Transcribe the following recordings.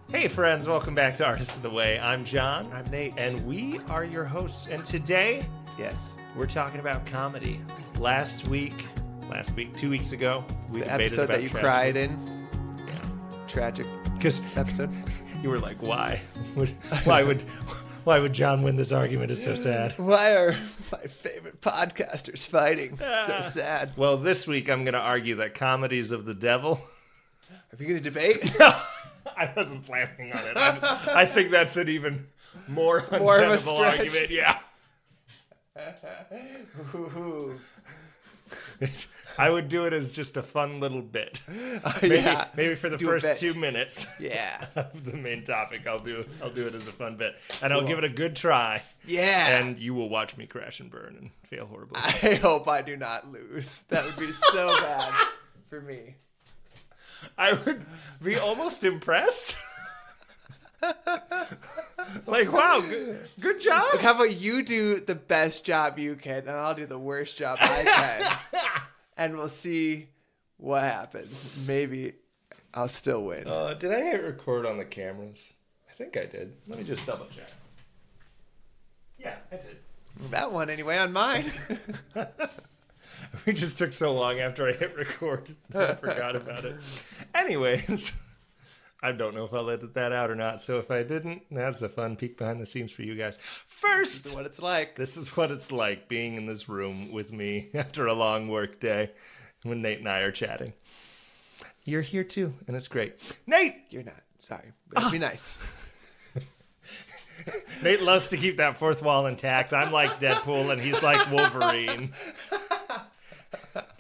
Hey friends, welcome back to Artists of the Way. I'm Jon. I'm Nate. And we are your hosts. And today, yes, we're talking about comedy. Last week, 2 weeks ago, we the debated episode about that you tragedy. cried in. Yeah. Tragic Because episode. you were like, why? Why would Jon win this argument? It's so sad. Why are my favorite podcasters fighting? So sad. Well, this week I'm going to argue that comedy's of the devil. Are we going to debate? No, I wasn't planning on it. I think that's an even more untenable argument. Yeah. Ooh. I would do it as just a fun little bit. Maybe for the first 2 minutes. Yeah. Of the main topic, I'll do it as a fun bit, and I'll give it a good try. Yeah. And you will watch me crash and burn and fail horribly. I hope I do not lose. That would be so bad for me. I would be almost impressed. Like, wow, good job. Look, how about you do the best job you can, and I'll do the worst job I can. And we'll see what happens. Maybe I'll still win. Did I hit record on the cameras? I think I did. Let me just double check. Yeah, I did. That one anyway, on mine. We just took so long after I hit record. I forgot about it. Anyways, I don't know if I'll edit that out or not. So if I didn't, that's a fun peek behind the scenes for you guys. First, This is what it's like. this is what it's like being in this room with me after a long work day when Nate and I are chatting. You're here too, and it's great. Nate! You're not. Sorry. That'd be nice. Nate loves to keep that fourth wall intact. I'm like Deadpool, and he's like Wolverine.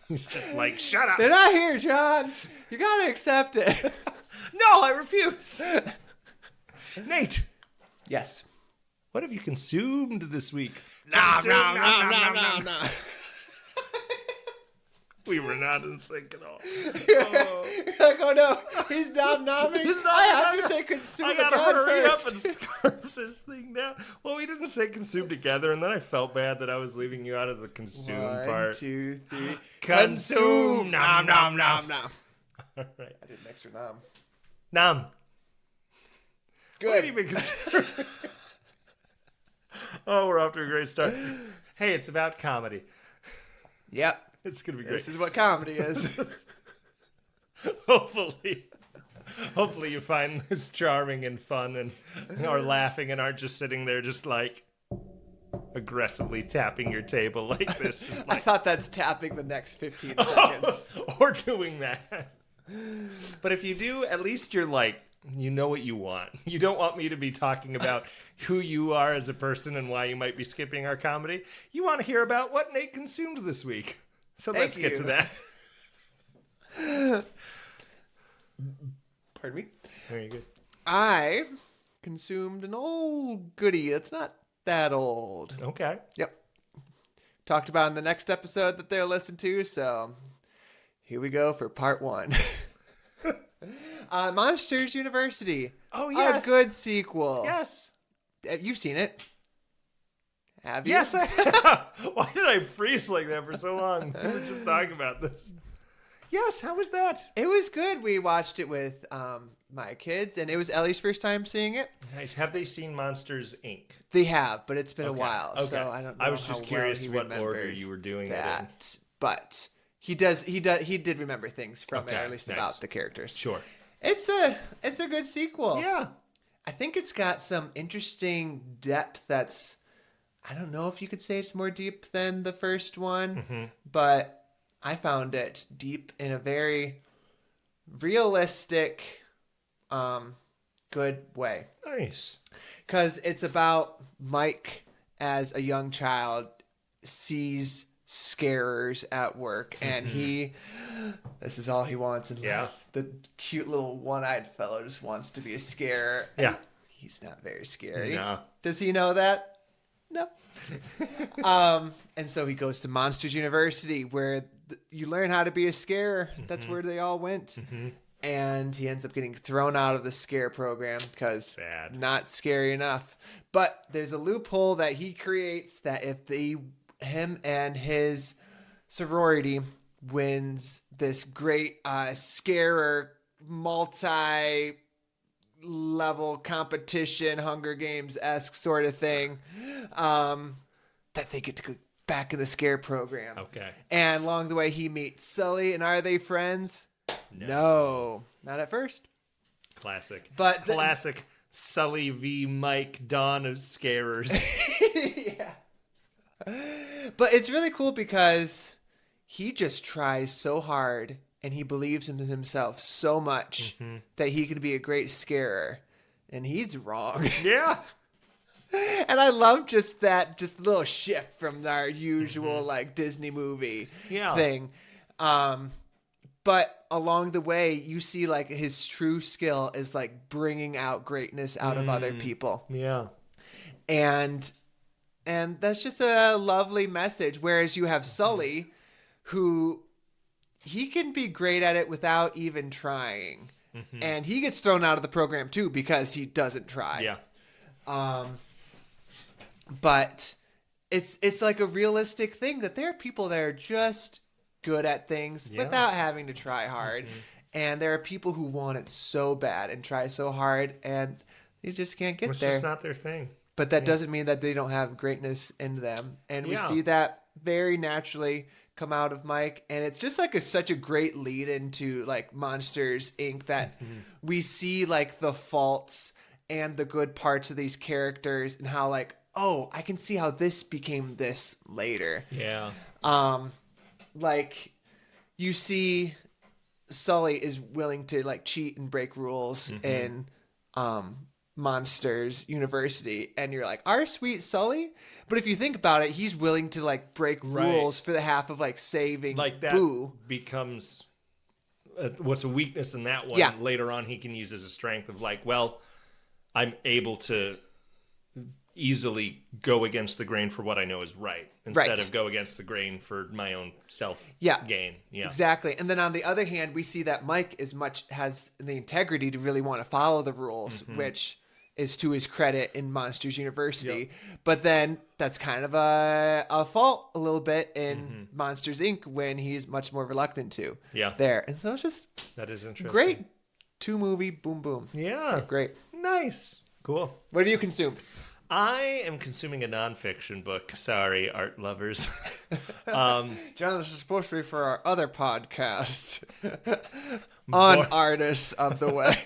He's just like, shut up. They're not here, Jon. You gotta accept it. No, I refuse. Nate, Yes. what have you consumed this week? No. We were not in sync at all. You're like, oh no, he's nom-nomming. I have to say consume I again gotta hurry first. up and scarf this thing down. Well, we didn't say consume together, and then I felt bad that I was leaving you out of the consume 1, part. 2, 3. Consume. Nom, nom, nom. nom. All right. I did an extra nom. Nom. What have you Good. been considering? Oh, we're off to a great start. Hey, it's about comedy. Yep. It's gonna be great. This is what comedy is. Hopefully you find this charming and fun and are laughing and aren't just sitting there just like aggressively tapping your table like this. Just I like, thought that's tapping the next 15 seconds. or doing that. But if you do, at least you're like, you know what you want. You don't want me to be talking about who you are as a person and why you might be skipping our comedy. You want to hear about what Nate consumed this week. So Thank let's get to you. that. Pardon me. Very good. I consumed an old goodie. It's not that old. Okay. Yep. Talked about in the next episode that they'll listen to, so here we go for part 1. Monsters University. Oh, yes. A good sequel. Yes. You've seen it. Have you? Yes, I have. Why did I freeze like that for so long? We were just talking about this. Yes, how was that? It was good. We watched it with my kids, and it was Ellie's first time seeing it. Nice. Have they seen Monsters, Inc.? They have, but it's been a Okay. while, Okay. so I don't know. I was just how curious well he what order remembers you were doing that. But he did remember things from it, Okay, or at least nice. about the characters. it in. Sure. It's a good sequel. Yeah. I think it's got some interesting depth that's, I don't know if you could say it's more deep than the first one, but I found it deep in a very realistic, good way. Nice. Because it's about Mike as a young child sees scarers at work, and this is all he wants in Yeah. life. The cute little one-eyed fellow just wants to be a scarer. Yeah. And he's not very scary. No. Does he know that? No. And so he goes to Monsters University, where you learn how to be a scarer. That's where they all went. And he ends up getting thrown out of the scare program because Sad. not scary enough. But there's a loophole that he creates that if him and his sorority wins this great scarer multi level competition, Hunger Games-esque sort of thing, that they get to go back in the scare program. Okay. And along the way, he meets Sully, and are they friends? No, not at first. Classic. But classic Sully v. Mike Dawn of scarers. Yeah. But it's really cool because he just tries so hard and he believes in himself so much that he can be a great scarer. And he's wrong. Yeah. And I love just that little shift from our usual like Disney movie thing. But along the way, you see like his true skill is like bringing out greatness out of other people. Yeah. And that's just a lovely message. Whereas you have Sully, who he can be great at it without even trying. And he gets thrown out of the program too because he doesn't try. Yeah. But it's like a realistic thing that there are people that are just good at things without having to try hard. And there are people who want it so bad and try so hard and they just can't get there. It's just not their thing. But that doesn't mean that they don't have greatness in them. And we see that very naturally come out of Mike. And it's just like such a great lead into like Monsters, Inc. that we see like the faults and the good parts of these characters and how like, oh, I can see how this became this later. Yeah. Like you see Sully is willing to like cheat and break rules in Monsters University, and you're like, our sweet Sully. But if you think about it, he's willing to like break rules for the half of like saving like that Boo. Becomes what's a weakness in that one. Later on he can use as a strength of like, well, I'm able to easily go against the grain for what I know is right instead of go against the grain for my own self gain. Yeah, exactly. And then on the other hand, we see that Mike has the integrity to really want to follow the rules, which is to his credit in Monsters University. But then that's kind of a fault a little bit in Monsters Inc. when he's much more reluctant to. Yeah. There. And so it's just that is interesting. Great 2-movie boom boom. Yeah. Great. Nice. Cool. What have you consumed? I am consuming a nonfiction book. Sorry, art lovers. John, this is supposed to be for our other podcast on Artists of the Way.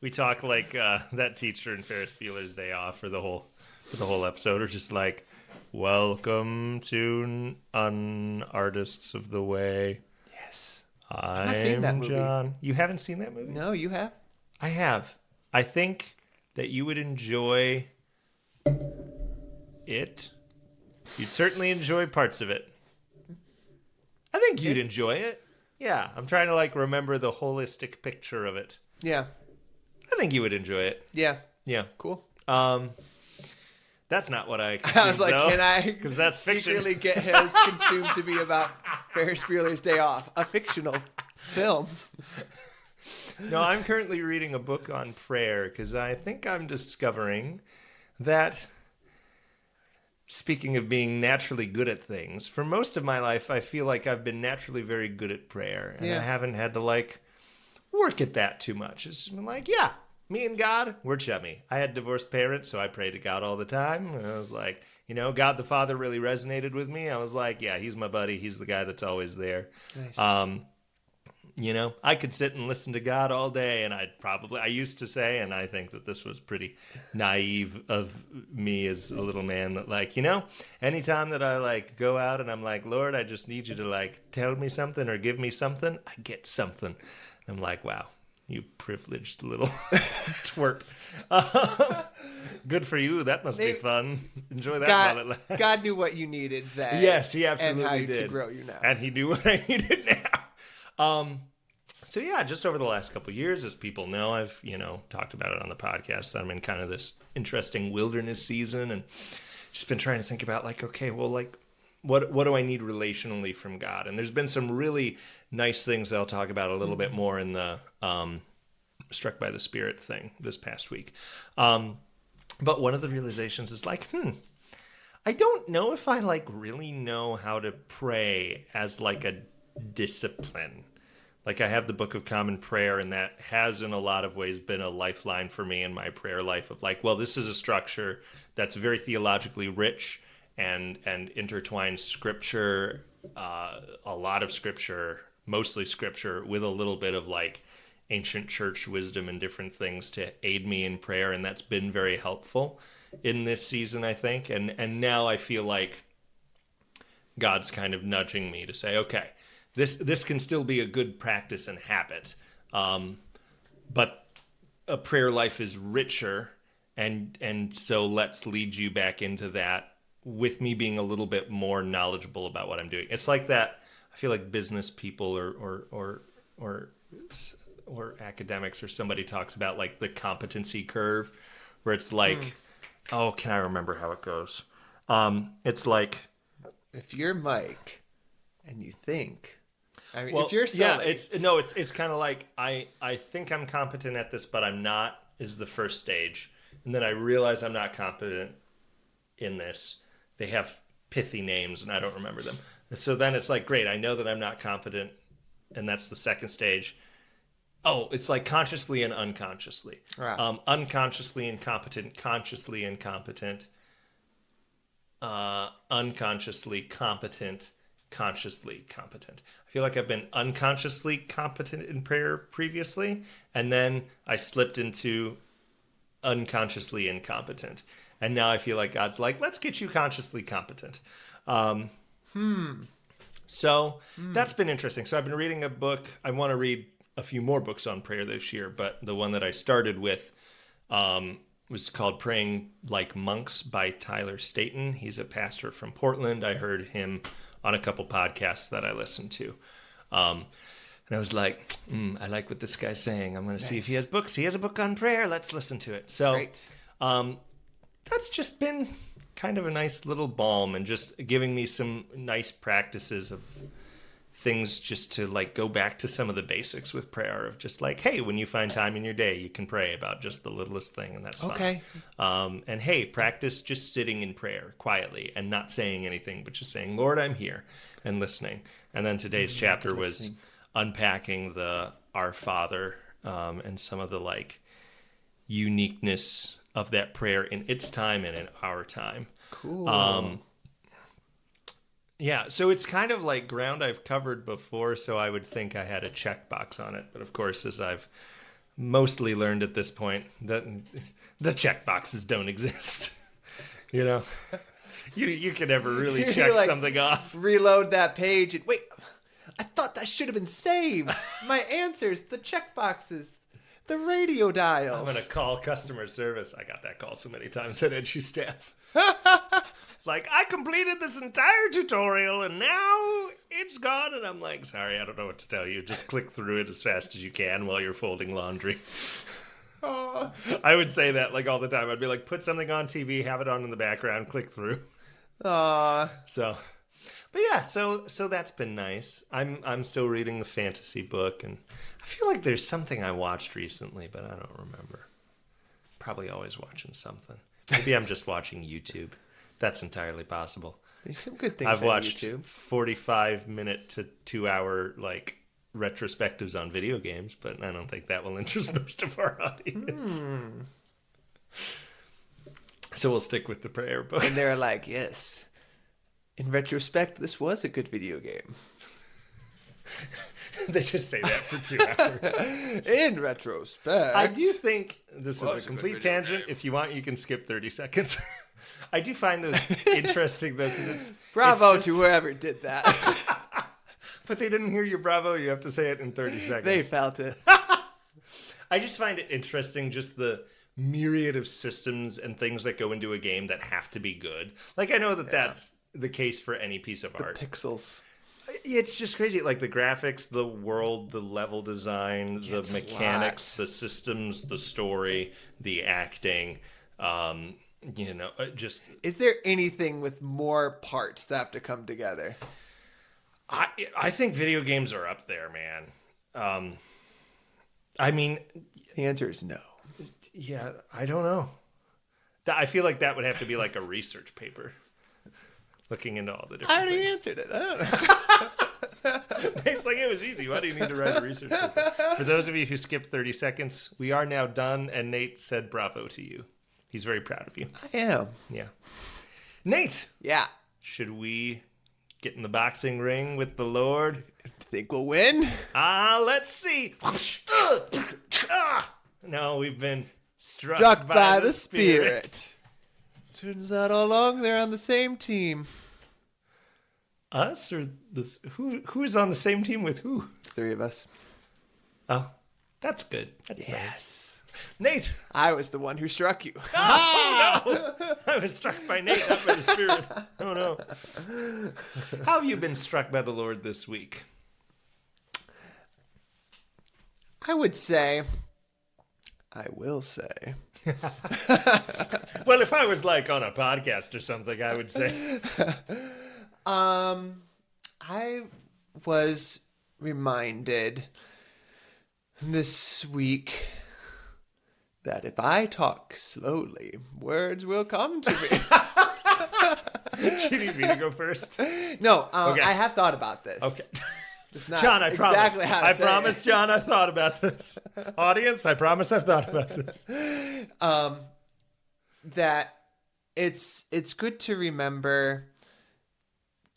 We talk like that teacher in Ferris Bueller's Day Off for the whole episode, or just like, welcome to Artists of the Way. Yes. I've seen that movie. John. You haven't seen that movie? No, you have? I have. I think that you would enjoy it. You'd certainly enjoy parts of it. I think you'd enjoy it. Yeah, I'm trying to like remember the holistic picture of it. Yeah. I think you would enjoy it. Yeah. Yeah. Cool. That's not what I consumed, I was like, though, can I because that's secretly fiction. get his consumed to be about Ferris Bueller's Day Off, a fictional film? No, I'm currently reading a book on prayer because I think I'm discovering that, speaking of being naturally good at things, for most of my life, I feel like I've been naturally very good at prayer. And I haven't had to, like, work at that too much. It's been like, yeah, me and God, we're chummy. I had divorced parents, so I pray to God all the time. And I was like, you know, God the Father really resonated with me. I was like, yeah, he's my buddy. He's the guy that's always there. Nice. You know, I could sit and listen to God all day, and I used to say, and I think that this was pretty naive of me as a little man, that like, you know, anytime that I like go out and I'm like, Lord, I just need you to like tell me something or give me something, I get something. I'm like, wow, you privileged little twerp. Good for you. That must be fun. Enjoy that while it lasts. God knew what you needed then. Yes, he absolutely and how did. to grow you now. And he knew what I needed now. So yeah, just over the last couple of years, as people know, I've, you know, talked about it on the podcast, that I'm in kind of this interesting wilderness season, and just been trying to think about like, okay, well, like, what do I need relationally from God? And there's been some really nice things that I'll talk about a little bit more in the Struck by the Spirit thing this past week. But one of the realizations is like, I don't know if I like really know how to pray as like a discipline. Like I have the Book of Common Prayer, and that has in a lot of ways been a lifeline for me in my prayer life of like, well, this is a structure that's very theologically rich and intertwines scripture, a lot of scripture, mostly scripture, with a little bit of like ancient church wisdom and different things to aid me in prayer, and that's been very helpful in this season, I think. And now I feel like God's kind of nudging me to say, okay, this can still be a good practice and habit, but a prayer life is richer, and so let's lead you back into that with me being a little bit more knowledgeable about what I'm doing. It's like that. I feel like business people or academics or somebody talks about like the competency curve, where it's like, oh, can I remember how it goes? It's like, if you're Mike and you think, I mean, well, if you're Sully, it's kind of like I think I'm competent at this, but I'm not, is the first stage, and then I realize I'm not competent in this. They have pithy names and I don't remember them. And so then it's like, great, I know that I'm not competent, and that's the second stage. Oh, it's like consciously and unconsciously. Wow. Unconsciously incompetent, consciously incompetent, unconsciously competent, consciously competent. I feel like I've been unconsciously competent in prayer previously, and then I slipped into unconsciously incompetent. And now I feel like God's like, let's get you consciously competent. So that's been interesting. So I've been reading a book. I want to read a few more books on prayer this year, but the one that I started with was called Praying Like Monks by Tyler Staton. He's a pastor from Portland. I heard him on a couple podcasts that I listened to. And I was like, I like what this guy's saying. I'm going to see if he has books. He has a book on prayer. Let's listen to it. So that's just been kind of a nice little balm and just giving me some nice practices of things just to like go back to some of the basics with prayer of just like, hey, when you find time in your day, you can pray about just the littlest thing, and that's okay. fine. And hey, practice just sitting in prayer quietly and not saying anything, but just saying, Lord, I'm here, and listening. And then today's chapter was unpacking the Our Father and some of the like uniqueness of that prayer in its time and in our time. Cool. Yeah, so it's kind of like ground I've covered before, so I would think I had a checkbox on it. But of course, as I've mostly learned at this point, that the checkboxes don't exist. You know, you can never really check like, something off. Reload that page and wait, I thought that should have been saved. My answers, the checkboxes, the radio dials. I'm going to call customer service. I got that call so many times at Edgy Staff. Like, I completed this entire tutorial and now it's gone. And I'm like, sorry, I don't know what to tell you. Just click through it as fast as you can while you're folding laundry. I would say that like all the time. I'd be like, put something on TV, have it on in the background, click through. So, but yeah, so that's been nice. I'm still reading the fantasy book, and I feel like there's something I watched recently, but I don't remember. Probably always watching something. Maybe I'm just watching YouTube. That's entirely possible. There's some good things I've on watched YouTube. 45-minute to 2-hour like retrospectives on video games, but I don't think that will interest most of our audience. So we'll stick with the prayer book. And they're like, yes, in retrospect, this was a good video game. They just say that for 2 hours. In retrospect. I do think this is a complete tangent. If you want, you can skip 30 seconds. I do find those interesting, though, because it's... Bravo to whoever did that. But they didn't hear your bravo. You have to say it in 30 seconds. They felt it. I just find it interesting, just the myriad of systems and things that go into a game that have to be good. Like, I know that that's the case for any piece of art. Pixels. It's just crazy. Like, the graphics, the world, the level design, the mechanics, the systems, the story, the acting... you know, just... Is there anything with more parts that have to come together? I think video games are up there, man. I mean... The answer is no. Yeah, I don't know. I feel like that would have to be like a research paper. Looking into all the different I already things. answered it. I don't know. Nate's like, it was easy. Why do you need to write a research paper? For those of you who skipped 30 seconds, we are now done, and Nate said bravo to you. He's very proud of you. I am. Yeah. Nate! Yeah. Should we get in the boxing ring with the Lord? Think we'll win? Let's see. No, we've been struck by the Spirit. Turns out all along they're on the same team. Us or this? Who is on the same team with who? 3 of us. Oh, that's good. That's nice. Yes. Nate. I was the one who struck you. Oh, no. I was struck by Nate, not by the Spirit. Oh, no. How have you been struck by the Lord this week? I will say. Well, if I was like on a podcast or something, I would say. I was reminded this week that if I talk slowly, words will come to me. Do you need me to go first? No, Okay. I have thought about this. Okay. Just not John, I exactly promise. how to I say promise, it. John, I've thought about this. Audience, I promise I've thought about this. That it's good to remember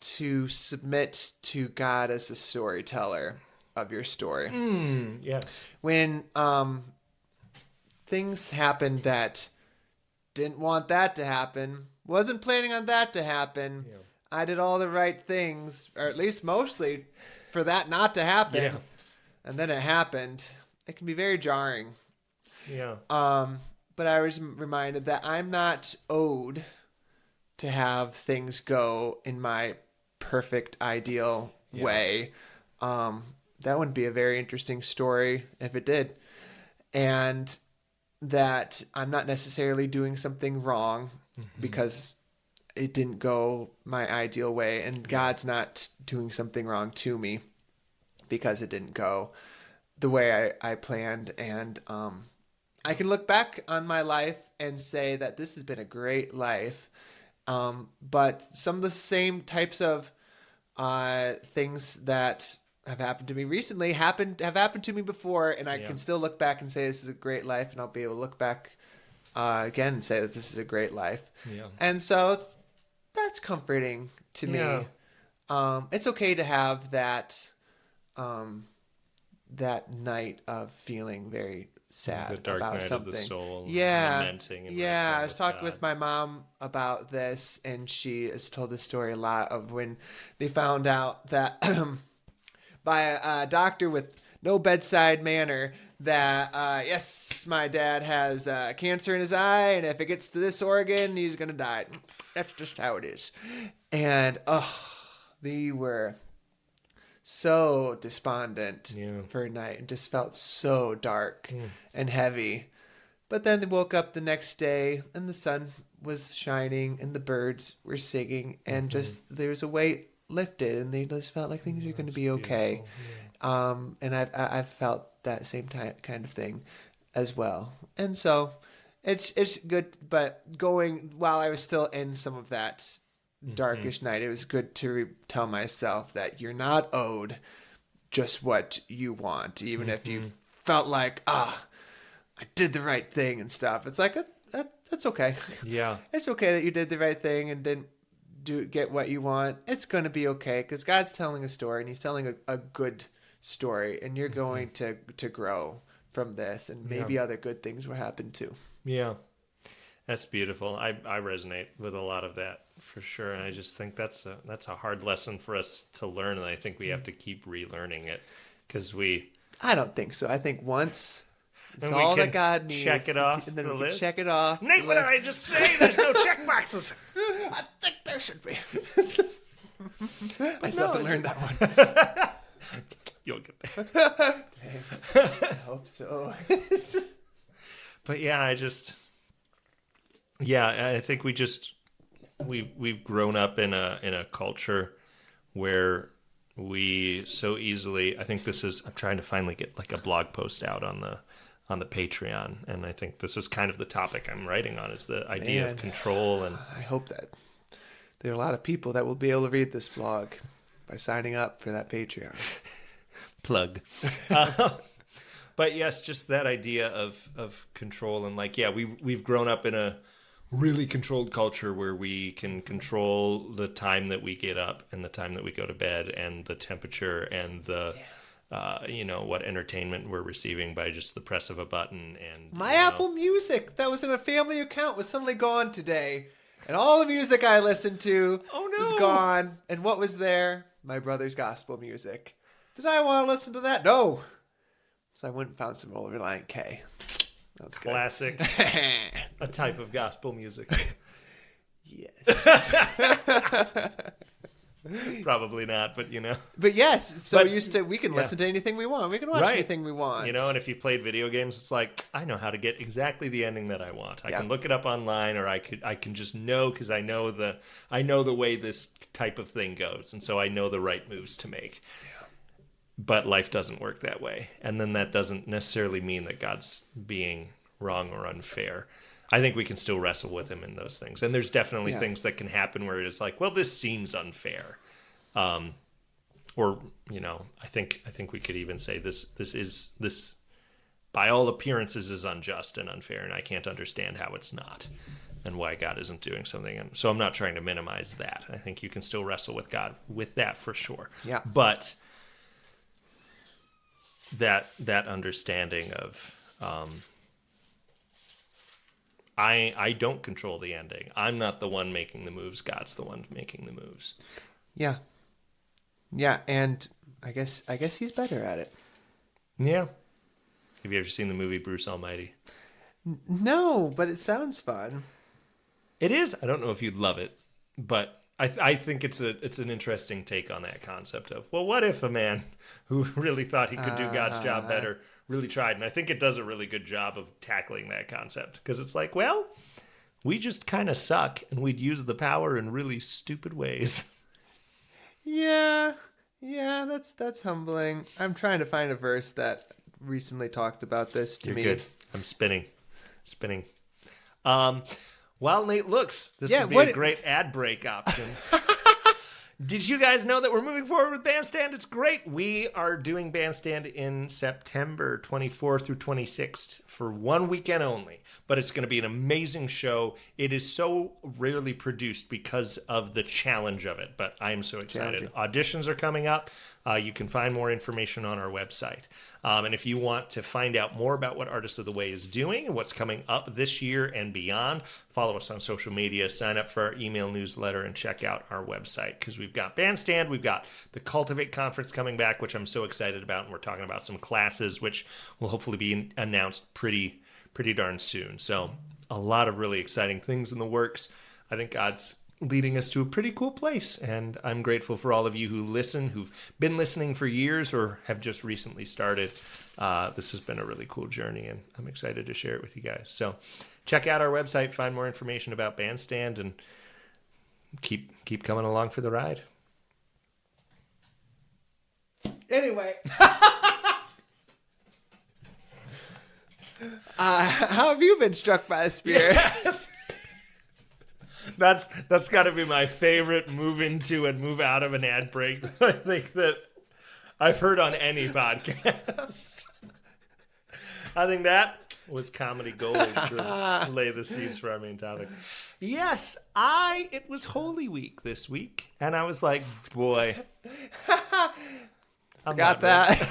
to submit to God as a storyteller of your story. Yes. When things happened that didn't want that to happen, wasn't planning on that to happen, I did all the right things, or at least mostly, for that not to happen. Yeah. And then it happened. It can be very jarring. Yeah. But I was reminded that I'm not owed to have things go in my perfect, ideal way. That wouldn't be a very interesting story if it did. And that I'm not necessarily doing something wrong because it didn't go my ideal way. And God's not doing something wrong to me because it didn't go the way I planned. And I can look back on my life and say that this has been a great life. But some of the same types of things that have happened to me recently have happened to me before, and I can still look back and say this is a great life, and I'll be able to look back again and say that this is a great life. Yeah. And so that's comforting to me. It's okay to have that that night of feeling very sad the dark about night something. Of the soul, lamenting and I was talking with my mom about this, and she has told this story a lot of when they found out that by a doctor with no bedside manner that yes, my dad has cancer in his eye, and if it gets to this organ, he's gonna die. That's just how it is. And they were so despondent for a night and just felt so dark and heavy. But then they woke up the next day and the sun was shining and the birds were singing and just there was a weight lifted and they just felt like things are going to be okay. And I've felt that same kind of thing as well. And so it's good, but while I was still in some of that darkish night, it was good to tell myself that you're not owed just what you want, even if you felt like I did the right thing and stuff. It's like that's okay. Yeah, it's okay that you did the right thing and didn't get what you want. It's going to be okay because God's telling a story and He's telling a good story, and you're going to grow from this, and maybe other good things will happen too. Yeah. That's beautiful. I resonate with a lot of that for sure, and I just think that's a hard lesson for us to learn, and I think we have to keep relearning it because I don't think so. I think once it's all that God needs. Check it off, and then the we list. can check it off. Nate, what did I just say? There's no check boxes. I think there should be. I still have to learn that one. You'll get there. Thanks. I hope so. But I think we've grown up in a culture where we so easily, I think I'm trying to finally get like a blog post out on the Patreon, and I think this is kind of the topic I'm writing on, is the idea of control. And I hope that there are a lot of people that will be able to read this blog. by signing up for that Patreon. Plug. But yes, just that idea of control and like, yeah, we've grown up in a really controlled culture where we can control the time that we get up and the time that we go to bed and the temperature and the what entertainment we're receiving by just the press of a button. And my Apple Music that was in a family account was suddenly gone today, and all the music I listened to was gone. And what was there? My brother's gospel music. Did I want to listen to that? No. So I went and found some Old Reliant K. That's classic. A type of gospel music. Yes. Probably not, but But yes, so we can listen to anything we want. We can watch anything we want. And if you played video games, it's like, I know how to get exactly the ending that I want. I can look it up online, or I can just know because I know the way this type of thing goes, and so I know the right moves to make. But life doesn't work that way. And then that doesn't necessarily mean that God's being wrong or unfair. I think we can still wrestle with him in those things. And there's definitely things that can happen where it's like, well, this seems unfair. I think we could even say this by all appearances is unjust and unfair, and I can't understand how it's not and why God isn't doing something. And so I'm not trying to minimize that. I think you can still wrestle with God with that for sure. Yeah. But that understanding of I don't control the ending. I'm not the one making the moves. God's the one making the moves. Yeah. Yeah, and I guess he's better at it. Yeah. Have you ever seen the movie Bruce Almighty? No, but it sounds fun. It is. I don't know if you'd love it, but I think it's an interesting take on that concept of, well, what if a man who really thought he could do God's job better really tried? And I think it does a really good job of tackling that concept, because it's like, well, we just kind of suck and we'd use the power in really stupid ways. Yeah, that's humbling. I'm trying to find a verse that recently talked about this to me. You're good. I'm spinning. While Nate looks, this would be a great ad break option. Did you guys know that we're moving forward with Bandstand? It's great. We are doing Bandstand in September 24th through 26th for 1 weekend only. But it's going to be an amazing show. It is so rarely produced because of the challenge of it. But I am so excited. Auditions are coming up. You can find more information on our website. And if you want to find out more about what Artists of the Way is doing and what's coming up this year and beyond, follow us on social media, sign up for our email newsletter, and check out our website, because we've got Bandstand, we've got the Cultivate Conference coming back, which I'm so excited about, and we're talking about some classes, which will hopefully be announced pretty darn soon. So a lot of really exciting things in the works. I think God's leading us to a pretty cool place, and I'm grateful for all of you who listen, who've been listening for years or have just recently started. This has been a really cool journey, and I'm excited to share it with you guys. So check out our website, find more information about Bandstand, and keep coming along for the ride. Anyway, how have you been struck by the Spirit? Yes. That's got to be my favorite move into and move out of an ad break I think that I've heard on any podcast. I think that was comedy gold to lay the seeds for our main topic. Yes, it was Holy Week this week, and I was like, boy, Forgot that.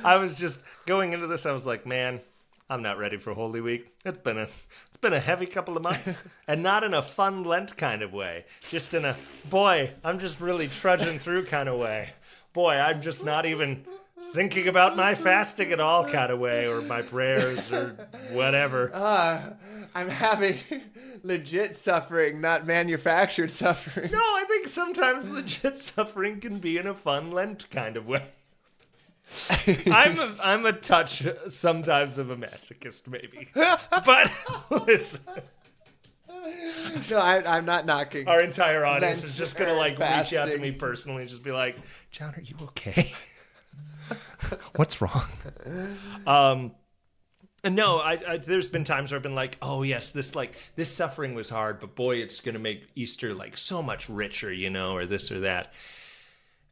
I was just going into this, I was like, man, I'm not ready for Holy Week. It's been a heavy couple of months, and not in a fun Lent kind of way. Just in a, boy, I'm just really trudging through kind of way. Boy, I'm just not even thinking about my fasting at all kind of way, or my prayers, or whatever. I'm having legit suffering, not manufactured suffering. No, I think sometimes legit suffering can be in a fun Lent kind of way. I'm a touch sometimes of a masochist, maybe. But listen, no, I'm not knocking. Our entire audience is just gonna fasting. Reach out to me personally and just be like, "John, are you okay? What's wrong?" No, there's been times where I've been like, oh yes, this suffering was hard, but boy, it's gonna make Easter like so much richer, or this or that.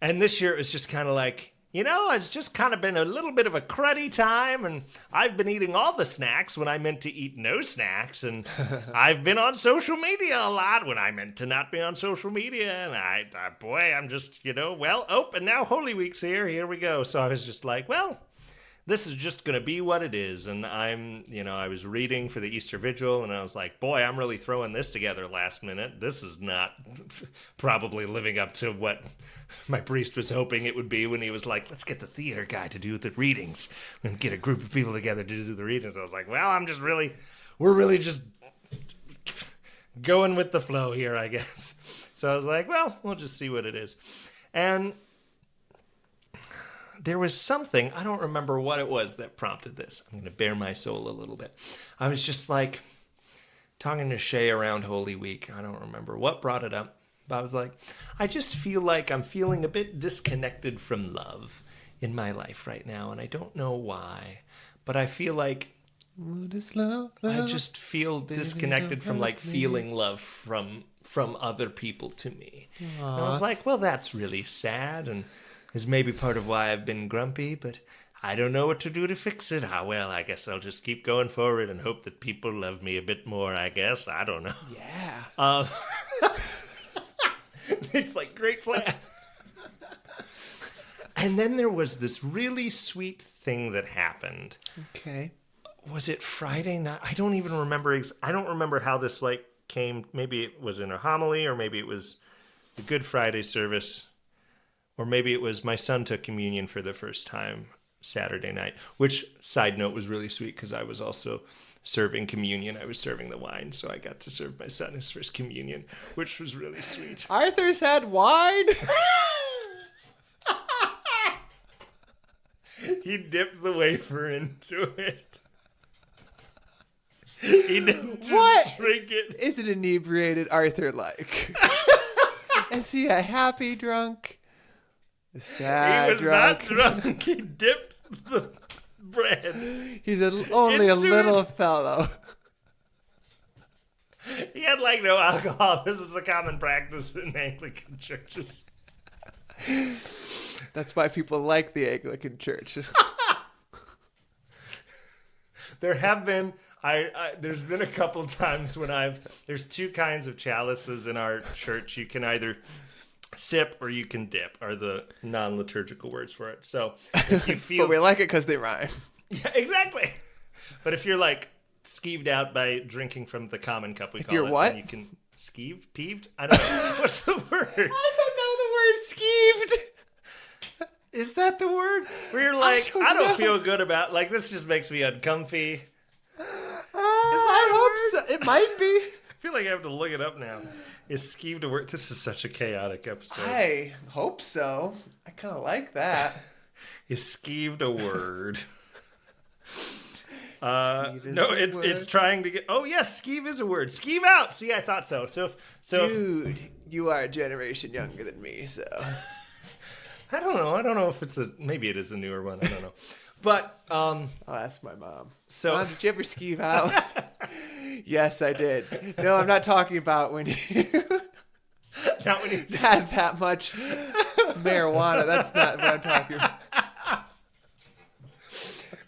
And this year it was just kind of like, it's just kind of been a little bit of a cruddy time, and I've been eating all the snacks when I meant to eat no snacks, and I've been on social media a lot when I meant to not be on social media, and I'm just, and now Holy Week's here. Here we go. So I was just like, well, this is just going to be what it is. And I was reading for the Easter Vigil, and I was like, boy, I'm really throwing this together last minute. This is not probably living up to what my priest was hoping it would be when he was like, let's get the theater guy to do the readings and get a group of people together to do the readings. I was like, well, we're really just going with the flow here, I guess. So I was like, well, we'll just see what it is. And there was something, I don't remember what it was that prompted this. I'm going to bare my soul a little bit. I was just like talking to Shay around Holy Week. I don't remember what brought it up. But I was like, I just feel like I'm feeling a bit disconnected from love in my life right now. And I don't know why. But I feel like what is love? I just feel disconnected from like feeling love from other people to me. And I was like, well, that's really sad. And is maybe part of why I've been grumpy, but I don't know what to do to fix it. Well, I guess I'll just keep going forward and hope that people love me a bit more, I guess. I don't know. Yeah. It's like great plan. And then there was this really sweet thing that happened. Okay. Was it Friday night? I don't even remember. I don't remember how this came. Maybe it was in a homily, or maybe it was the Good Friday service. Or maybe it was my son took communion for the first time Saturday night, which, side note, was really sweet because I was also serving communion. I was serving the wine, so I got to serve my son his first communion, which was really sweet. Arthur's had wine? He dipped the wafer into it. He didn't just drink it. Is it inebriated Arthur like? Is he a happy drunk? Sad he was drunk. not drunk. He dipped the bread. He's only a little fellow. He had no alcohol. This is a common practice in Anglican churches. That's why people like the Anglican Church. There have been there's been a couple times when there's two kinds of chalices in our church. You can either sip or you can dip are the non-liturgical words for it. So if you feel but we like it because they rhyme. Yeah, exactly. But if you're skeeved out by drinking from the common cup, if you're what? You can peeved? I don't know. What's the word? I don't know the word skeeved. Is that the word? Where you're I don't feel good about this just makes me uncomfy. I hope so. It might be. I feel like I have to look it up now. Is skeeved a word? This is such a chaotic episode. I hope so. I kind of like that. Is skeeved a word? No, it's trying to get. Oh yes, skeeve is a word. Skeeve out. See, I thought so. So, dude, you are a generation younger than me, so. I don't know. I don't know if it's maybe it is a newer one. I don't know. But I'll ask my mom. So, Mom, did you ever skeeve out? Yes, I did. No, I'm not talking about when you not when you had that much marijuana. That's not what I'm talking about.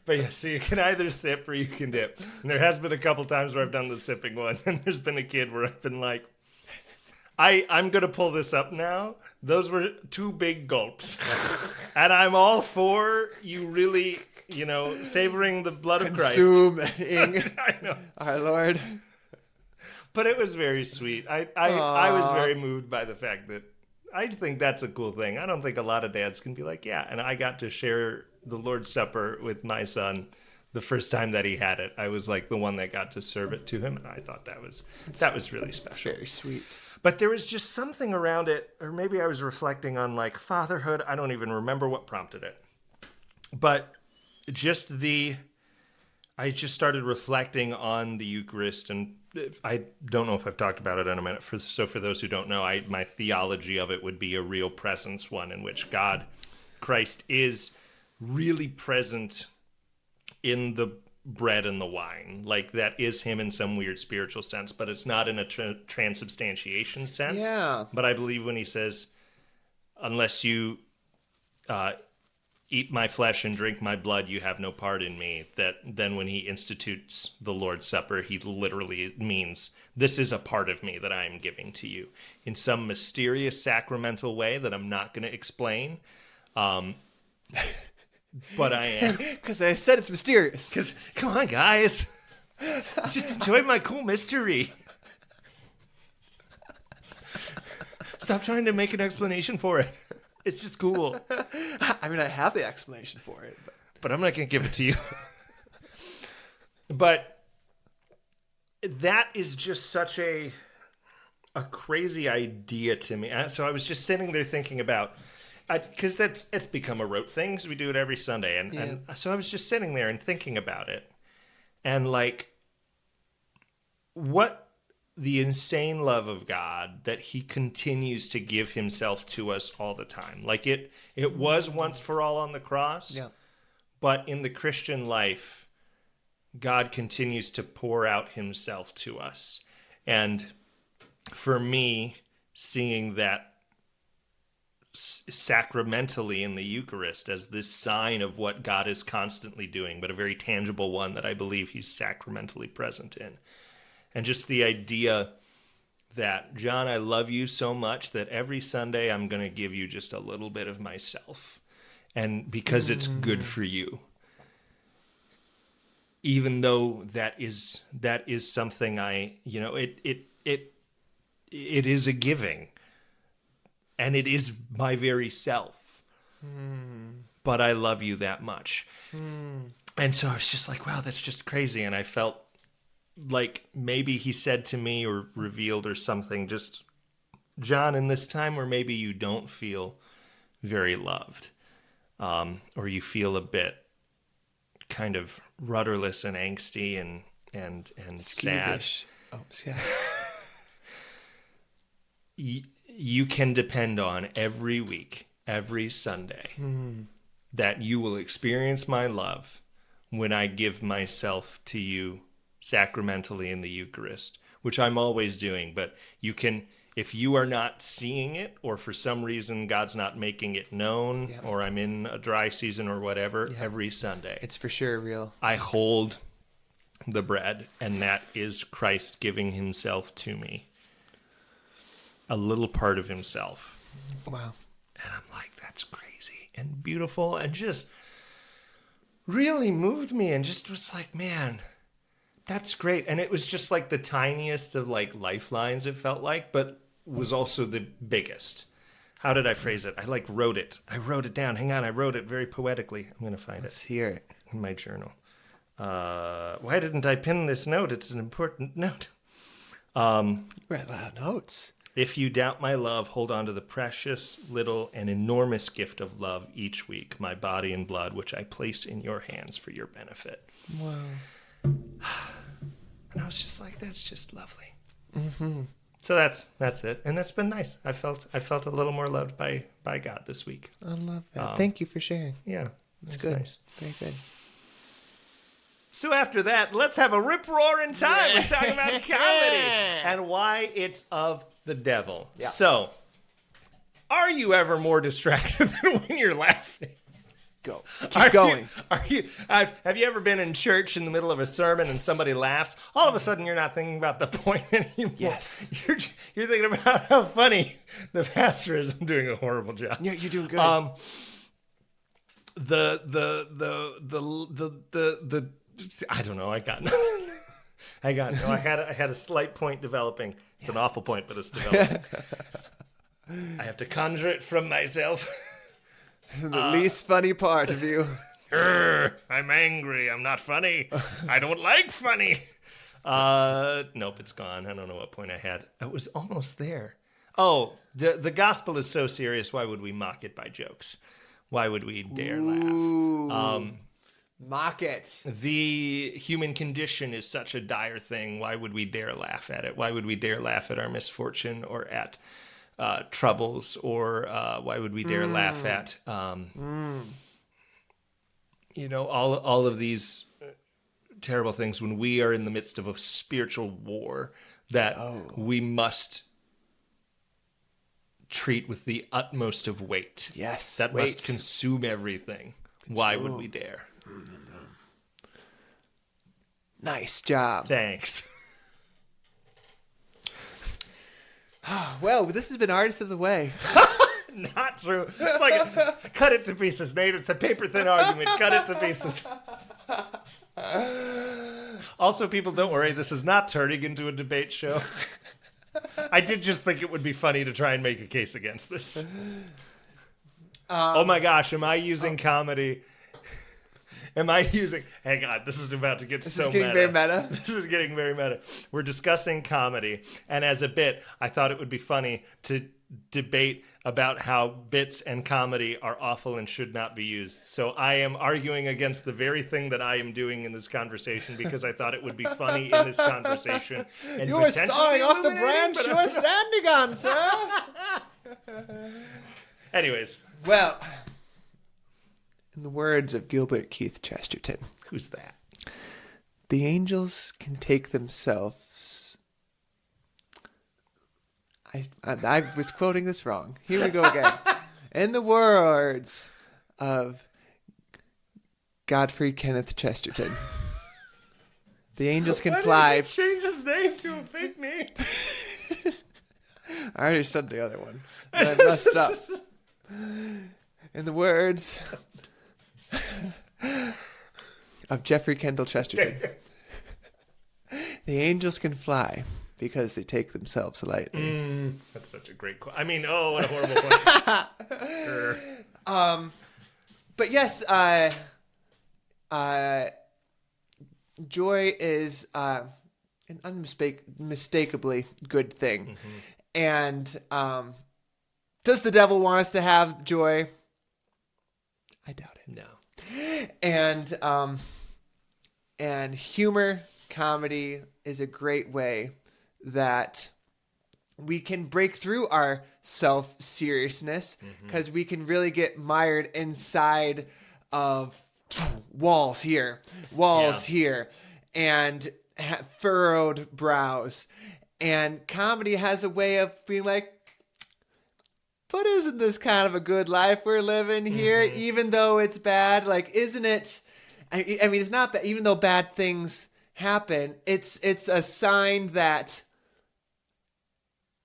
But yeah, so you can either sip or you can dip. And there has been a couple times where I've done the sipping one, and there's been a kid where I've been like, I'm going to pull this up now. Those were 2 big gulps. And I'm all for you really, savoring the blood of Christ. Consuming I know. Our Lord. But it was very sweet. I was very moved by the fact that I think that's a cool thing. I don't think a lot of dads can be like, yeah, and I got to share the Lord's Supper with my son the first time that he had it. I was the one that got to serve it to him, and I thought that was really special. It's very sweet. But there was just something around it, or maybe I was reflecting on fatherhood. I don't even remember what prompted it. But I just started reflecting on the Eucharist, and I don't know if I've talked about it in a minute. So for those who don't know, my theology of it would be a real presence one in which Christ is really present in the bread and the wine. Like, that is him in some weird spiritual sense, but it's not in a transubstantiation sense. Yeah. But I believe when he says, unless you eat my flesh and drink my blood, you have no part in me, that then when he institutes the Lord's Supper, he literally means, this is a part of me that I am giving to you in some mysterious sacramental way that I'm not going to explain. But I am. Because I said it's mysterious. Because, come on, guys. Just enjoy my cool mystery. Stop trying to make an explanation for it. It's just cool. I mean, I have the explanation for it. But I'm not going to give it to you. But that is just such a crazy idea to me. So I was just sitting there thinking about, because it's become a rote thing, because we do it every Sunday. And so I was just sitting there and thinking about it. And like, what the insane love of God that he continues to give himself to us all the time. Like it was once for all on the cross, but in the Christian life, God continues to pour out himself to us. And for me, seeing that sacramentally in the Eucharist as this sign of what God is constantly doing, but a very tangible one that I believe he's sacramentally present in. And just the idea that, John, I love you so much that every Sunday I'm going to give you just a little bit of myself. And because it's good for you. Even though that is something it is a giving. And it is my very self. But I love you that much. And so I was just like, wow, that's just crazy. And I felt like maybe he said to me or revealed or something, just, John, in this time where maybe you don't feel very loved, or you feel a bit kind of rudderless and angsty and sad. Oh, yeah. You can depend on every week, every Sunday, that you will experience my love when I give myself to you sacramentally in the Eucharist, which I'm always doing. But you can, if you are not seeing it, or for some reason God's not making it known, or I'm in a dry season or whatever, every Sunday, it's for sure real. I hold the bread, and that is Christ giving himself to me, a little part of himself. Wow. And I'm like, that's crazy and beautiful, and just really moved me, and just was like, man, that's great. And it was just like the tiniest of like lifelines, it felt like, but was also the biggest. How did I phrase it? I like wrote it. I wrote it down. Hang on. I wrote it very poetically. I'm going to find Let's hear it. In my journal. Why didn't I pin this note? It's an important note. Write loud notes. If you doubt my love, hold on to the precious, little, and enormous gift of love each week, my body and blood, which I place in your hands for your benefit. Wow. And I was just like, that's just lovely. So that's it, and that's been nice. I felt a little more loved by God this week. I love that. Thank you for sharing. Yeah, it's good. Nice. Very good. So after that, let's have a rip-roaring time and talk about comedy and why it's of the devil. Yeah. So, are you ever more distracted than when you're laughing? Go. Keep going. Have you ever been in church in the middle of a sermon and somebody laughs? All of a sudden, you're not thinking about the point anymore. Yes. You're thinking about how funny the pastor is. I'm doing a horrible job. Yeah, you're doing good. I don't know. I got no. I had a slight point developing. It's an awful point, but it's developing. I have to conjure it from myself. The least funny part of you. I'm angry. I'm not funny. I don't like funny. Nope, it's gone. I don't know what point I had. I was almost there. Oh, the gospel is so serious. Why would we mock it by jokes? Why would we dare laugh? Mock it. The human condition is such a dire thing. Why would we dare laugh at it? Why would we dare laugh at our misfortune or at troubles? Or why would we dare laugh at, all of these terrible things when we are in the midst of a spiritual war that we must treat with the utmost of weight. Yes, that weight. must consume everything. Why would we dare? Nice job. Thanks. Well, this has been Artists of the Way. Not true. It's like cut it to pieces, Nate. It's a paper thin argument. Cut it to pieces. Also, people, don't worry. This is not turning into a debate show. I did just think it would be funny to try and make a case against this. Oh my gosh, am I using comedy? Am I using... Hang on, this is about to get This so is getting meta. very meta. This is getting very meta. We're discussing comedy, and as a bit, I thought it would be funny to debate about how bits and comedy are awful and should not be used. So I am arguing against the very thing that I am doing in this conversation because I thought it would be funny in this conversation. And You are potentially sawing off the illuminating, branch but- you are standing on, sir. Anyways, Well, in the words of Gilbert Keith Chesterton, who's that? the angels can take themselves. I was quoting this wrong. Here we go again. In the words of Godfrey Kenneth Chesterton, the angels can Why fly. did he change his name to a fake name? I already said the other one. But I messed up. In the words of Jeffrey Kendall Chesterton, the angels can fly because they take themselves lightly. That's such a great quote. I mean, oh, what a horrible point. But yes, joy is an unmistakably good thing. And does the devil want us to have joy? I doubt it. No. And humor, comedy is a great way that we can break through our self-seriousness because we can really get mired inside of walls here, and furrowed brows. And comedy has a way of being like, but isn't this kind of a good life we're living here, even though it's bad? Like, isn't it? I mean, it's not bad. Even though bad things happen, it's a sign that.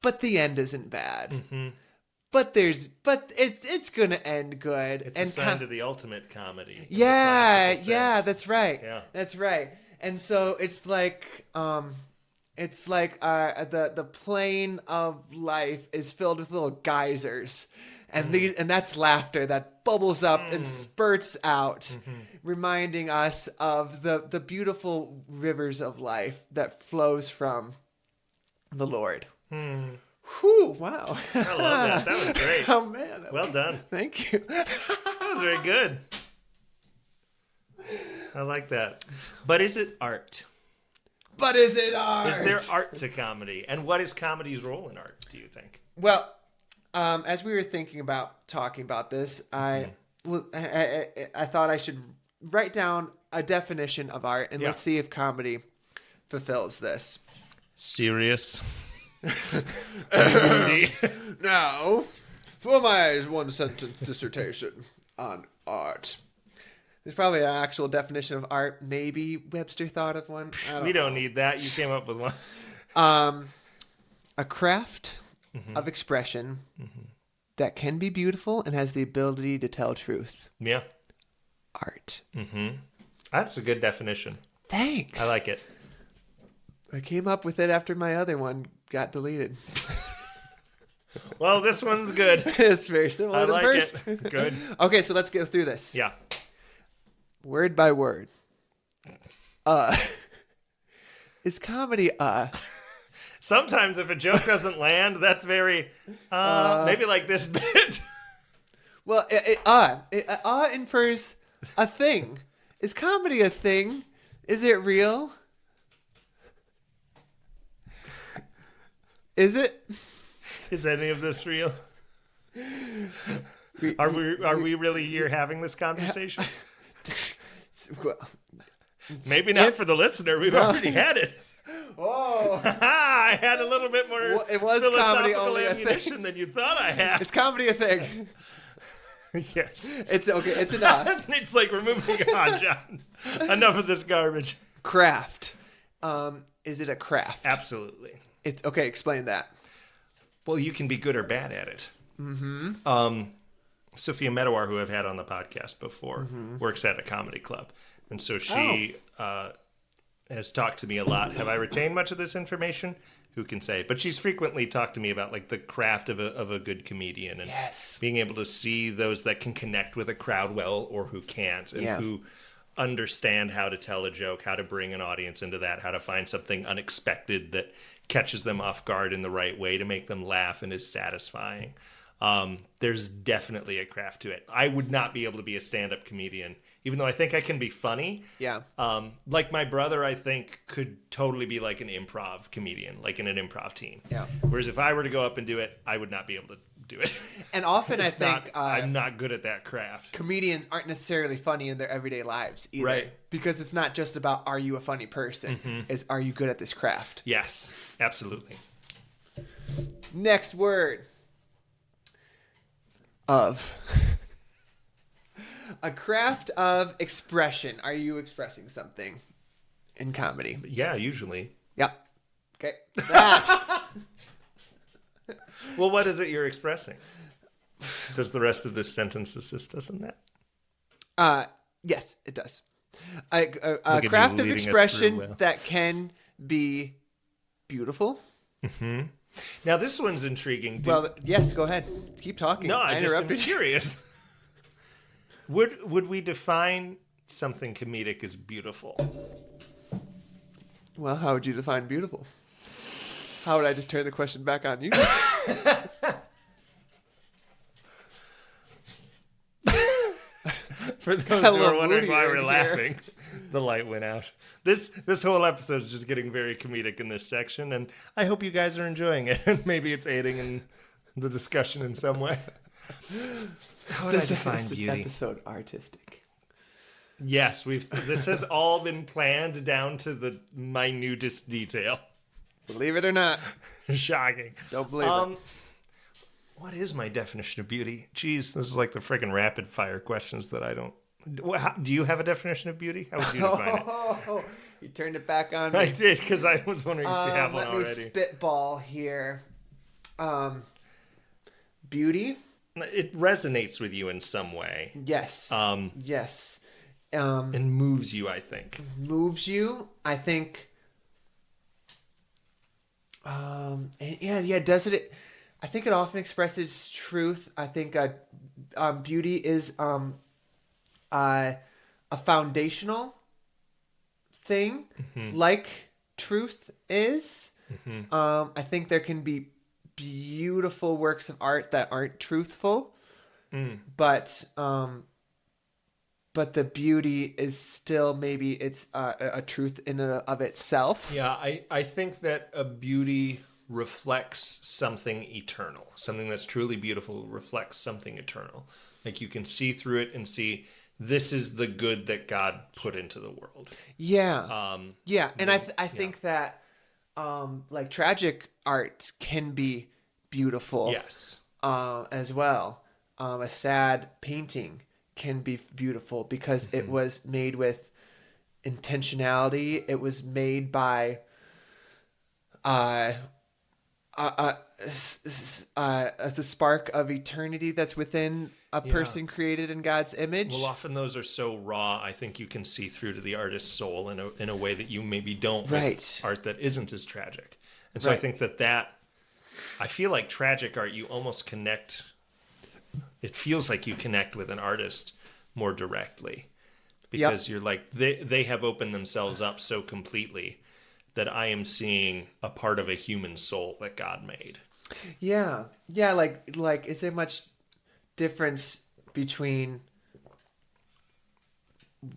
But the end isn't bad. But it's gonna end good. It's a sign to the ultimate comedy. Yeah, The classical sense. that's right. Yeah. That's right. And so it's like the plane of life is filled with little geysers, and that's laughter that bubbles up and spurts out, reminding us of the beautiful rivers of life that flows from the Lord. Whew, wow. I love that. That was great. Oh man. Well done. Thank you. That was very good. I like that. But is it art? But is it art? Is there art to comedy? And what is comedy's role in art, do you think? Well, as we were thinking about talking about this, I thought I should write down a definition of art, and let's see if comedy fulfills this. Serious. Now, for my one-sentence dissertation on art. There's probably an actual definition of art. Maybe Webster thought of one. We don't need that. You came up with one. A craft of expression that can be beautiful and has the ability to tell truth. Yeah. Art. That's a good definition. Thanks. I like it. I came up with it after my other one got deleted. Well, this one's good. It's very similar I to the like first. it. Good. Okay, so let's go through this. Yeah. Word by word. Is comedy Sometimes if a joke doesn't land, that's very maybe like this bit. well, infers a thing. Is comedy a thing? Is it real? Is it? Is any of this real? Are we really here having this conversation? Well, Maybe not for the listener. We've already had it. Oh, I had a little bit more it was comedy philosophical only, I ammunition think. than you thought I had. Is comedy a thing? Yes. It's okay. It's enough. It's like we're moving on, John. Enough of this garbage. Craft. Is it a craft? Absolutely. It's okay. Explain that. Well, you can be good or bad at it. Mm-hmm. Sophia Medawar, who I've had on the podcast before, works at a comedy club. And so she has talked to me a lot. Have I retained much of this information? Who can say? But she's frequently talked to me about like the craft of a good comedian and being able to see those that can connect with a crowd well or who can't, and who understand how to tell a joke, how to bring an audience into that, how to find something unexpected that catches them off guard in the right way to make them laugh and is satisfying. There's definitely a craft to it. I would not be able to be a stand-up comedian, even though I think I can be funny. Yeah. Like my brother, I think, could totally be like an improv comedian, like in an improv team. Yeah. Whereas if I were to go up and do it, I would not be able to do it. And often I think I'm not good at that craft. Comedians aren't necessarily funny in their everyday lives either. Right. Because it's not just about are you a funny person? It's are you good at this craft? Yes, absolutely. Next word. Of. A craft of expression. Are you expressing something in comedy? Yeah, usually. Yep. Okay. That. Well, what is it you're expressing? Does the rest of this sentence assist us in that? Yes, it does. A craft of expression that can be beautiful. Mm-hmm. Now, this one's intriguing. Well, yes, go ahead. Keep talking. No, I just am interrupted. curious. Would we define something comedic as beautiful? Well, how would you define beautiful? How would I just turn the question back on you? For those who are wondering why we're laughing, the light went out. This whole episode is just getting very comedic in this section, and I hope you guys are enjoying it. And maybe it's aiding in the discussion in some way. How would I define beauty? This episode artistic. Yes, this has all been planned down to the minutest detail. Believe it or not. Shocking. Don't believe it. What is my definition of beauty? Jeez, this is like the freaking rapid fire questions that I don't... do you have a definition of beauty? How would you define it? You turned it back on me. I did, because I was wondering if you have one already. Let me spitball here. Beauty? It resonates with you in some way. Yes. Yes. And moves you, I think. Moves you, I think... does it... I think it often expresses truth. I think beauty is a foundational thing, like truth is. I think there can be beautiful works of art that aren't truthful, but the beauty is still maybe it's a truth in and of itself. Yeah, I think that a beauty reflects something eternal. Something that's truly beautiful reflects something eternal. Like you can see through it and see this is the good that God put into the world. Yeah. And I think that like tragic art can be beautiful. Yes. As well. A sad painting can be beautiful because it was made with intentionality. It was made by the spark of eternity that's within a person created in God's image. Well, often those are so raw. I think you can see through to the artist's soul in a way that you maybe don't with art that isn't as tragic. And so I think that I feel like tragic art, you almost connect. It feels like you connect with an artist more directly because you're like they have opened themselves up so completely that I am seeing a part of a human soul that God made. Yeah. Like, is there much difference between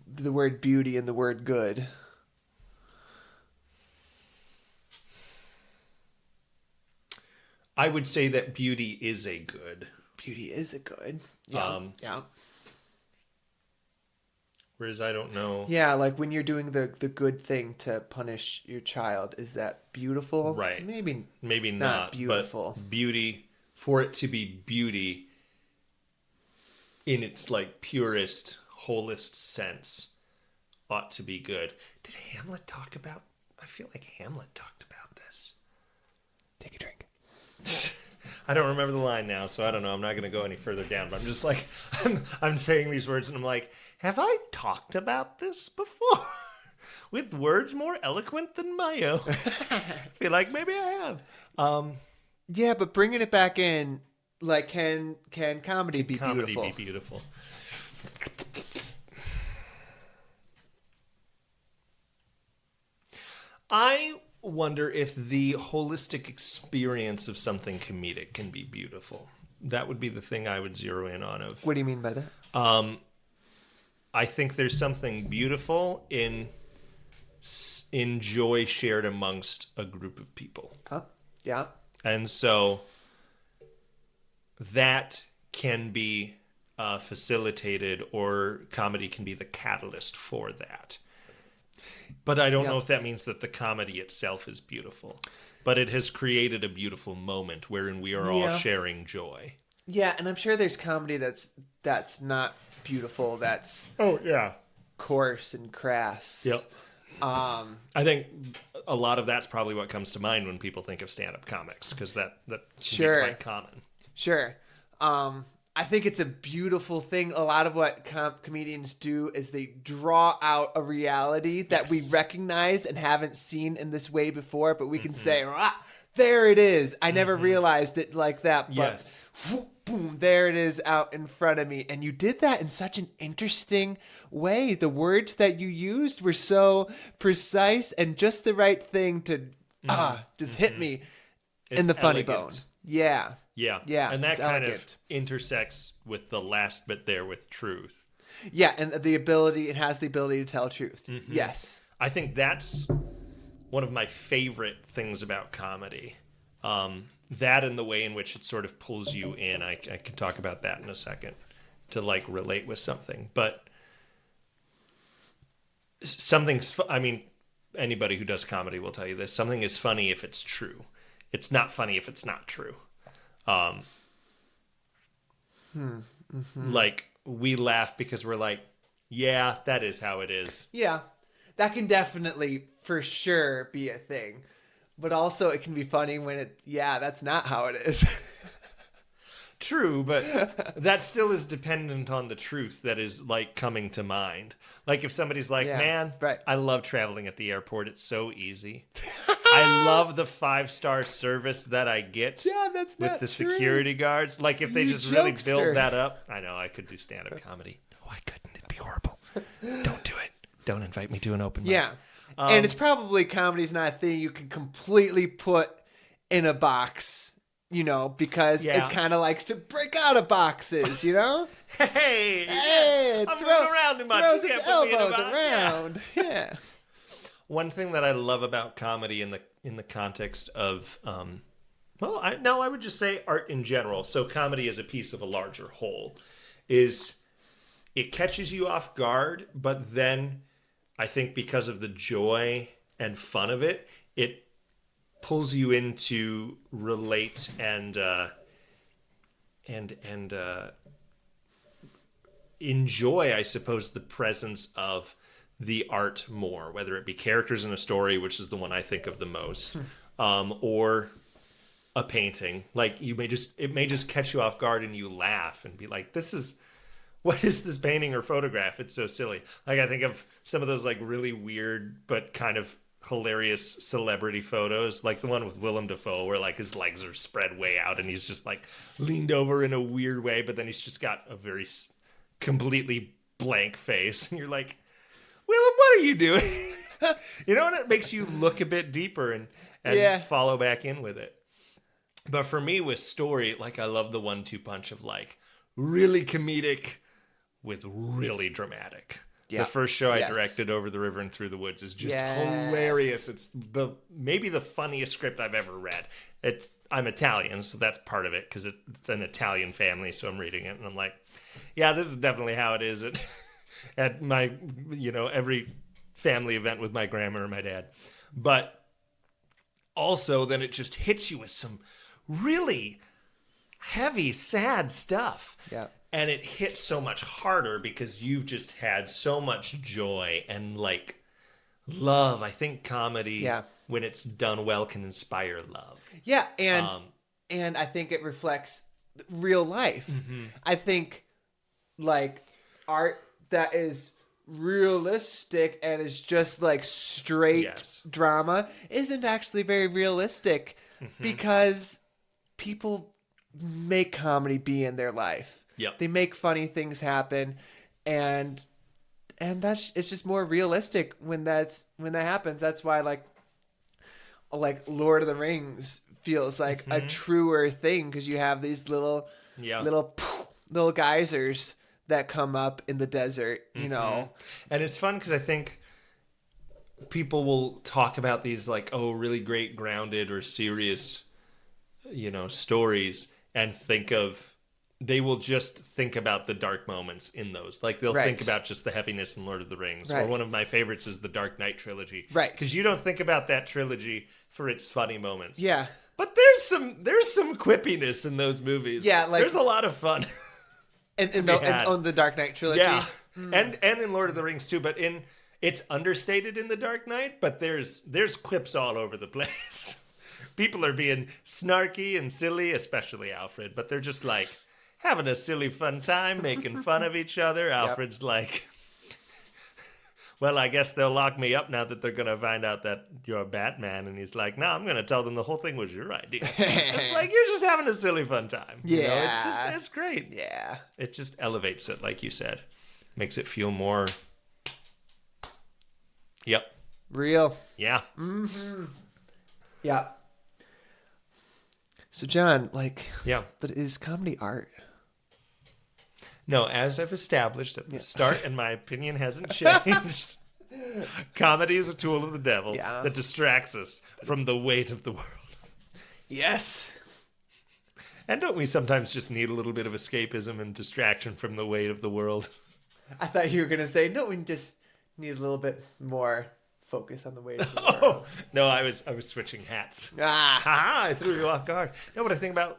the word beauty and the word good? I would say that beauty is a good. Beauty is a good. Yeah. Whereas I don't know. Yeah, like when you're doing the good thing to punish your child, is that beautiful? Right. Maybe Not beautiful. But beauty, for it to be beauty in its like purest, wholest sense, ought to be good. Did Hamlet talk about? I feel like Hamlet talked about this. Take a drink. I don't remember the line now, so I don't know. I'm not going to go any further down. But I'm just like, I'm saying these words, and I'm like, have I talked about this before? With words more eloquent than my own? I feel like maybe I have. Yeah, but bringing it back in, like, can comedy be Comedy beautiful? be beautiful. I wonder if the holistic experience of something comedic can be beautiful. That would be the thing I would zero in on. Of What do you mean by that? I think there's something beautiful in joy shared amongst a group of people. Huh? Yeah. And so that can be facilitated, or comedy can be the catalyst for that. But I don't know if that means that the comedy itself is beautiful. But it has created a beautiful moment wherein we are all sharing joy. Yeah, and I'm sure there's comedy that's not beautiful, that's coarse and crass. Yep. I think a lot of that's probably what comes to mind when people think of stand-up comics, because that can be quite common. Sure. I think it's a beautiful thing. A lot of what comedians do is they draw out a reality that we recognize and haven't seen in this way before, but we can say, there it is. I never realized it like that, but boom, there it is out in front of me. And you did that in such an interesting way. The words that you used were so precise and just the right thing to just hit me in the funny bone. Yeah. Yeah. And that kind of intersects with the last bit there with truth. Yeah, and it has the ability to tell truth. Yes. I think that's one of my favorite things about comedy. That and the way in which it sort of pulls you in. I can talk about that in a second to like relate with something. But anybody who does comedy will tell you this. Something is funny if it's true. It's not funny if it's not true. Like we laugh because we're like, yeah, that is how it is. Yeah, that can definitely for sure be a thing, but also it can be funny when that's not how it is. True, but that still is dependent on the truth that is like coming to mind. Like if somebody's like, I love traveling at the airport. It's so easy. I love the 5-star service that I get that's with not the true. Security guards. Like if they just really build that up. I know, I could do stand-up comedy. No, I couldn't. It'd be horrible. Don't do it. Don't invite me to an open mic. Yeah. And it's probably comedy's not a thing you can completely put in a box, because it kind of likes to break out of boxes, Hey, I'm moving around too much. Throws its elbows around. Yeah. One thing that I love about comedy in the context of, I would just say art in general. So comedy as a piece of a larger whole is it catches you off guard, but then I think because of the joy and fun of it, it pulls you in to relate and enjoy, I suppose, the presence of the art more, whether it be characters in a story, which is the one I think of the most, or a painting. Like it may just catch you off guard and you laugh and be like, what is this painting or photograph? It's so silly. Like I think of some of those like really weird but kind of hilarious celebrity photos, like the one with Willem Dafoe where like his legs are spread way out and he's just like leaned over in a weird way, but then he's just got a very completely blank face and you're like, Willem, what are you doing? And it makes you look a bit deeper and follow back in with it. But for me with story, like I love the 1-2 punch of like really comedic with really dramatic. Yeah. The first show I directed, Over the River and Through the Woods, is just hilarious. It's maybe the funniest script I've ever read. I'm Italian, so that's part of it because it's an Italian family, so I'm reading it and I'm like, yeah, this is definitely how it is. at my, every family event with my grandma or my dad. But also then it just hits you with some really heavy, sad stuff. Yeah. And it hits so much harder because you've just had so much joy and like love. I think comedy, when it's done well, can inspire love. Yeah, and I think it reflects real life. Mm-hmm. I think like art that is realistic and is just like straight drama isn't actually very realistic because people make comedy be in their life. Yep. They make funny things happen, and it's just more realistic when that happens. That's why like Lord of the Rings feels like a truer thing, because you have these little geysers that come up in the desert, you know. And it's fun because I think people will talk about these like, oh, really great grounded or serious, stories, and they will just think about the dark moments in those. Like they'll think about just the heaviness in Lord of the Rings. Or one of my favorites is the Dark Knight trilogy. Right. Because you don't think about that trilogy for its funny moments. Yeah. But there's some quippiness in those movies. Yeah, like there's a lot of fun. And on the Dark Knight trilogy. Yeah. And in Lord of the Rings too, but it's understated in the Dark Knight, but there's quips all over the place. People are being snarky and silly, especially Alfred, but they're just like having a silly fun time, making fun of each other. Alfred's like, well, I guess they'll lock me up now that they're going to find out that you're Batman. And he's like, no, I'm going to tell them the whole thing was your idea. It's like, you're just having a silly fun time. Yeah. It's great. Yeah. It just elevates it, like you said. Makes it feel more... Yep. Real. Yeah. Mm-hmm. Yeah. So, John, but is comedy art? No, as I've established at the start, and my opinion hasn't changed, comedy is a tool of the devil that distracts us from the weight of the world. Yes. And don't we sometimes just need a little bit of escapism and distraction from the weight of the world? I thought you were going to say, no, we just need a little bit more focus on the weight of the world. No, I was switching hats. I threw you off guard. No, but I think about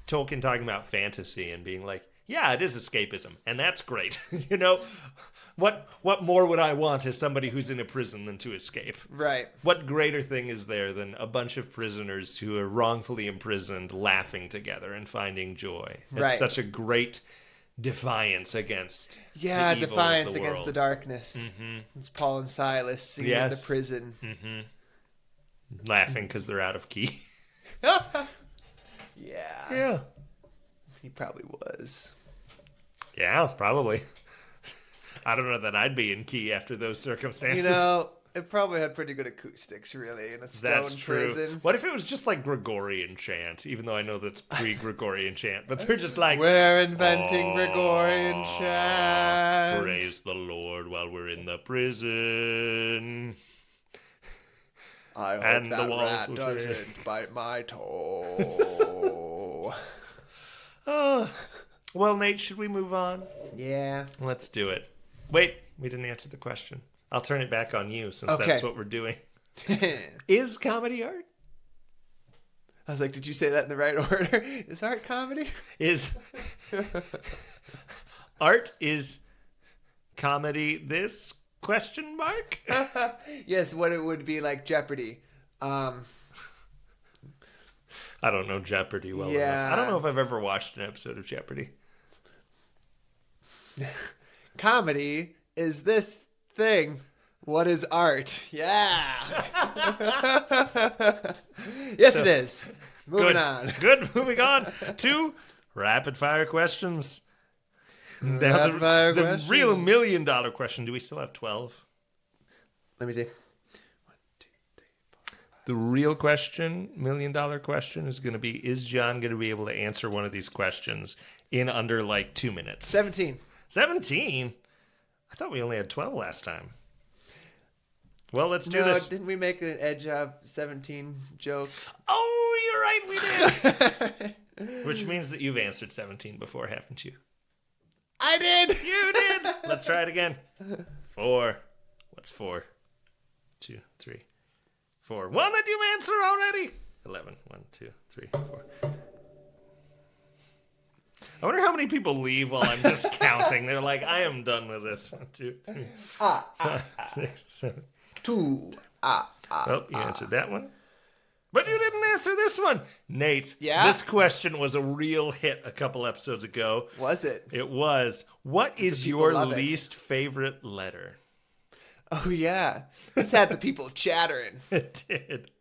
Tolkien talking about fantasy and being like, yeah, it is escapism, and that's great. What more would I want as somebody who's in a prison than to escape? Right. What greater thing is there than a bunch of prisoners who are wrongfully imprisoned laughing together and finding joy? It's such a great defiance against the evil defiance of the against world. the darkness. It's Paul and Silas singing in the prison. Laughing because they're out of key. Yeah. He probably was. Yeah, probably. I don't know that I'd be in key after those circumstances. It probably had pretty good acoustics, really, in a stone prison. What if it was just like Gregorian chant, even though I know that's pre-Gregorian chant, but they're just like, we're inventing Gregorian chant. Praise the Lord while we're in the prison. I hope that rat doesn't bite my toe. Well, Nate, should we move on? Yeah. Let's do it. Wait, we didn't answer the question. I'll turn it back on you since that's what we're doing. Is comedy art? I was like, did you say that in the right order? Is art comedy? Art is comedy this? Question mark? Yes, what it would be like Jeopardy. I don't know Jeopardy well enough. I don't know if I've ever watched an episode of Jeopardy. Comedy is this thing. What is art? Yeah. Yes, it is. Moving on. Good. Moving on to rapid fire questions. Rapid fire questions. The real $1 million question. Do we still have 12? Let me see. 1, 2, 3, 4, 5, the real question, $1 million question, is going to be: is John going to be able to answer one of these questions in under like 2 minutes? 17. 17? I thought we only had 12 last time. Well, let's do this. Didn't we make an Edge of 17 joke? Oh, you're right, we did. Which means that you've answered 17 before, haven't you? I did. You did. Let's try it again. 4. What's 4? 2, 3, 4. One that you answer already. 11. 1, 2, 3, 4. I wonder how many people leave while I'm just counting. They're like, I am done with this. 1, 2, 3, 4, 5, 6, 7. 2. Oh, you answered that one. But you didn't answer this one. Nate, Yeah? This question was a real hit a couple episodes ago. Was it? It was. What is people your love it. least favorite letter? Oh, yeah. This had the people chattering. It did.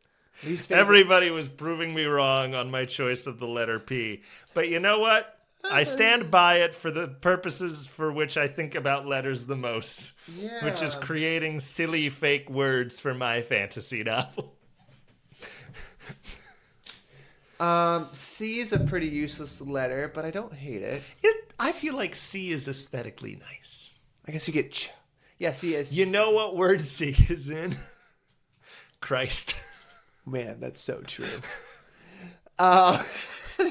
Least favorite. Everybody was proving me wrong on my choice of the letter P. But you know what? I stand by it for the purposes for which I think about letters the most, Yeah. which is creating silly fake words for my fantasy novel. C is a pretty useless letter, but I don't hate it. I feel like C is aesthetically nice. I guess you get ch. Yeah, C is. You know what word C is in? Christ. Man, that's so true.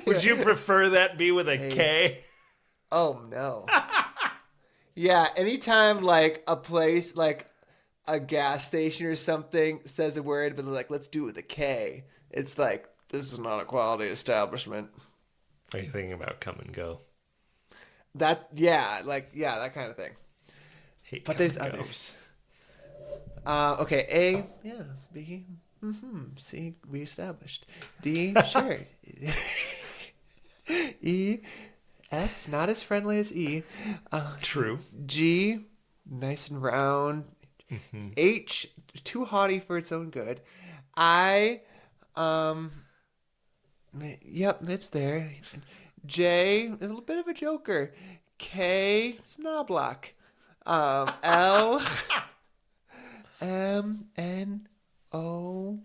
Would you prefer that be with a K? Oh, no. Yeah, anytime, like, a place, like, a gas station or something says a word, but they're like, let's do it with a K. It's like, this is not a quality establishment. Are you thinking about come and go? That kind of thing. Hate But come there's and go. others. Okay, A, yeah, B, C, we established. D, sure. E, F, not as friendly as E. True. G, nice and round. H, too haughty for its own good. I, yep, it's there. J, a little bit of a joker. K, some knoblock. L, M, N, O,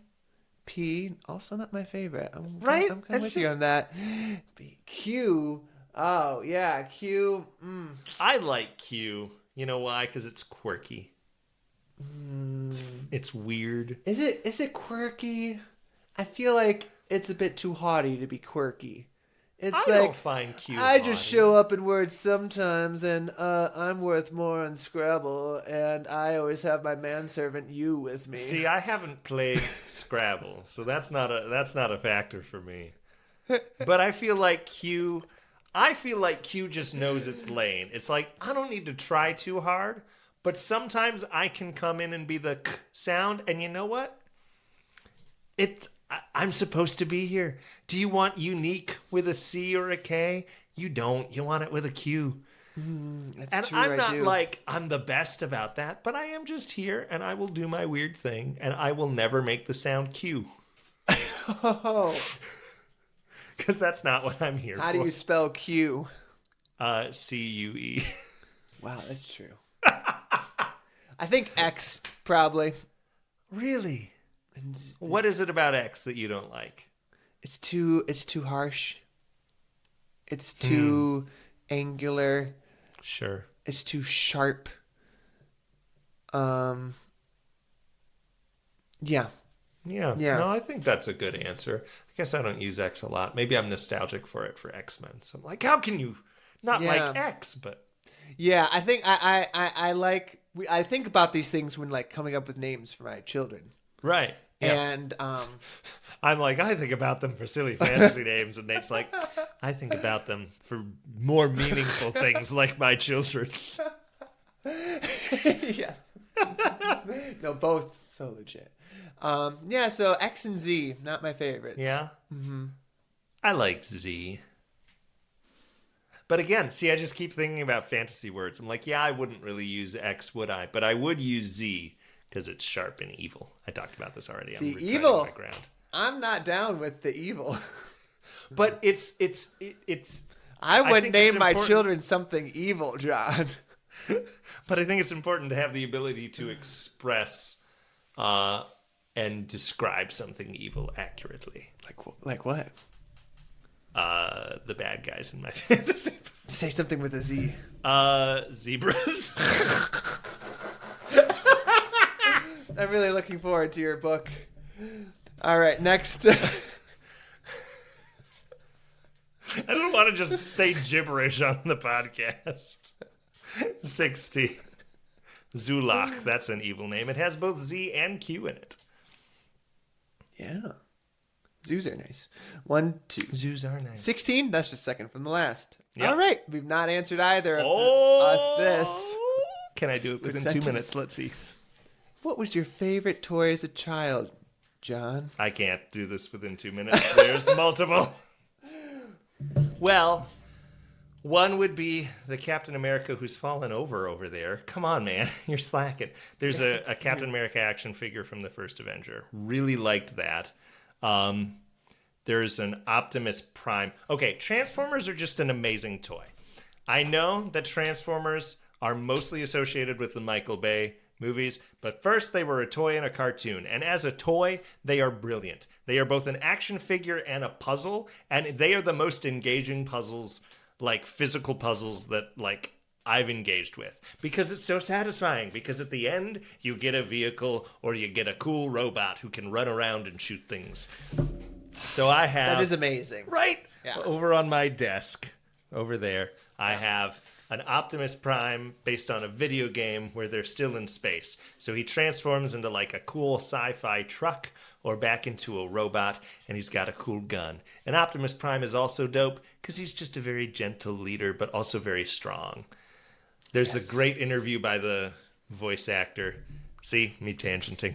P, also not my favorite. I'm Right? kind of with you on that. B, Q, oh yeah, Q. I like Q. You know why? Because it's quirky. It's weird. Is it quirky? I feel like it's a bit too haughty to be quirky. It's I like don't find Q I just haughty. show up in words sometimes, and I'm worth more on Scrabble, and I always have my manservant you with me. See, I haven't played Scrabble, so that's not a factor for me. But I feel like Q just knows its lane. It's like I don't need to try too hard, but sometimes I can come in and be the k sound, and you know what? I'm supposed to be here. Do you want unique with a C or a K? You don't. You want it with a Q. That's And true, I'm I not do. like I'm the best about that, but I am just here and I will do my weird thing and I will never make the sound Q. Oh, Because that's not what I'm here how for. do you spell Q? C-U-E. Wow, that's true. I think X probably. Really? And What is it about X that you don't like? It's too harsh. It's too angular. Sure. It's too sharp. Yeah. Yeah. Yeah. No, I think that's a good answer. I guess I don't use X a lot. Maybe I'm nostalgic for it for X-Men. So I'm like, how can you not Yeah. like X? But Yeah, I think I like I think about these things when like coming up with names for my children. right. Yeah. And I'm like, I think about them for silly fantasy names, and Nate's like, I think about them for more meaningful things like my children. yes. No, both so legit. Yeah, so X and Z, not my favorites. Yeah? I like Z. But again, see, I just keep thinking about fantasy words. I'm like, yeah, I wouldn't really use X, would I? But I would use Z because it's sharp and evil. I talked about this already. See, I'm retreading evil. my ground. I'm not down with the evil. But it's I wouldn't think it's name my important- children something evil, John. But I think it's important to have the ability to express and describe something evil accurately. Like what? The bad guys in my fantasy. Say something with a Z. Zebras. I'm really looking forward to your book. All right, next. I don't want to just say gibberish on the podcast. 60. Zulach. That's an evil name. It has both Z and Q in it. Yeah. Zoos are nice. 1, 2. Zoos are nice. 16? That's just second from the last. Yep. All right. We've not answered either of us this. Can I do it within 2 minutes? Let's see. What was your favorite toy as a child, John? I can't do this within 2 minutes. There's multiple. Well, one would be the Captain America who's fallen over there. Come on, man. You're slacking. There's a Captain America action figure from the first Avenger. Really liked that. There's an Optimus Prime. Okay, Transformers are just an amazing toy. I know that Transformers are mostly associated with the Michael Bay movies, but first they were a toy and a cartoon, and as a toy they are brilliant. They are both an action figure and a puzzle, and they are the most engaging puzzles, like physical puzzles, that like I've engaged with, because it's so satisfying, because at the end you get a vehicle or you get a cool robot who can run around and shoot things. So I have, that is amazing, right? Yeah. Over on my desk over there I have an Optimus Prime based on a video game where they're still in space. So he transforms into like a cool sci-fi truck or back into a robot, and he's got a cool gun. And Optimus Prime is also dope because he's just a very gentle leader, but also very strong. There's a great interview by the voice actor. See, me tangenting.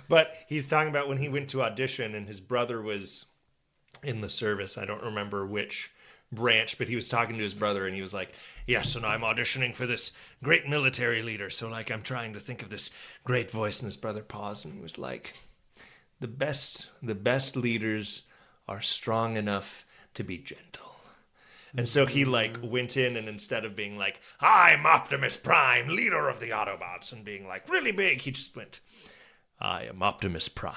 But he's talking about when he went to audition and his brother was in the service. I don't remember which branch, but he was talking to his brother and he was like, yes, and I'm auditioning for this great military leader, so like I'm trying to think of this great voice. And his brother paused and he was like, the best leaders are strong enough to be gentle. And so he like went in, and instead of being like, I'm Optimus Prime, leader of the Autobots, and being like really big, he just went, I am Optimus Prime,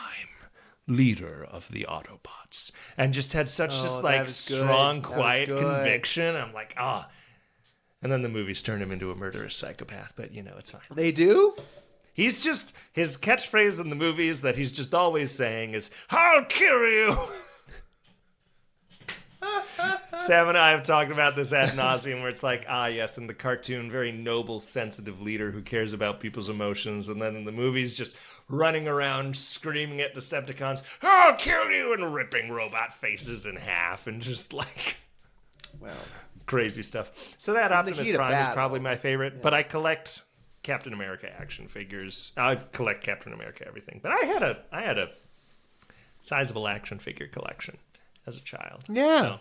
leader of the Autobots, and just had such just like strong, quiet conviction. I'm like, ah. And then the movies turned him into a murderous psychopath, but you know, it's fine. They do? He's just, his catchphrase in the movies that he's just always saying is, I'll kill you. Sam and I have talked about this ad nauseum, where it's like, ah, yes, in the cartoon, very noble, sensitive leader who cares about people's emotions, and then in the movies, just running around screaming at Decepticons, I'll kill you, and ripping robot faces in half, and just like, well, crazy stuff. So that Optimus Prime is probably my favorite, yeah. But I collect Captain America action figures. I collect Captain America everything, but I had a sizable action figure collection as a child. Yeah. So,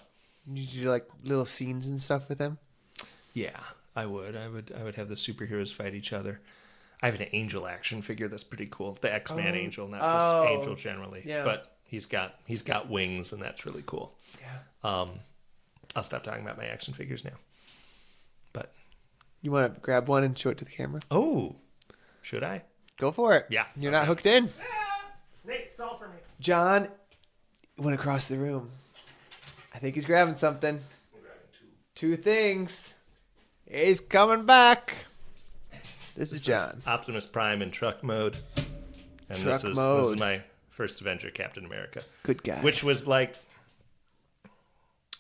did you do like little scenes and stuff with them? yeah, I would have the superheroes fight each other. I have an Angel action figure that's pretty cool. The X-Man Angel, not just Angel generally. Yeah. But he's got wings, and that's really cool. Yeah. I'll stop talking about my action figures now. But You want to grab one and show it to the camera? oh, should I? Go for it. Yeah. You're not hooked in. Nate, stall for me. John went across the room. I think he's grabbing something. I'm grabbing two. 2 things. He's coming back. This is John. Optimus Prime in truck mode. And Truck this is mode. my first Avenger, Captain America. Good guy. Which was like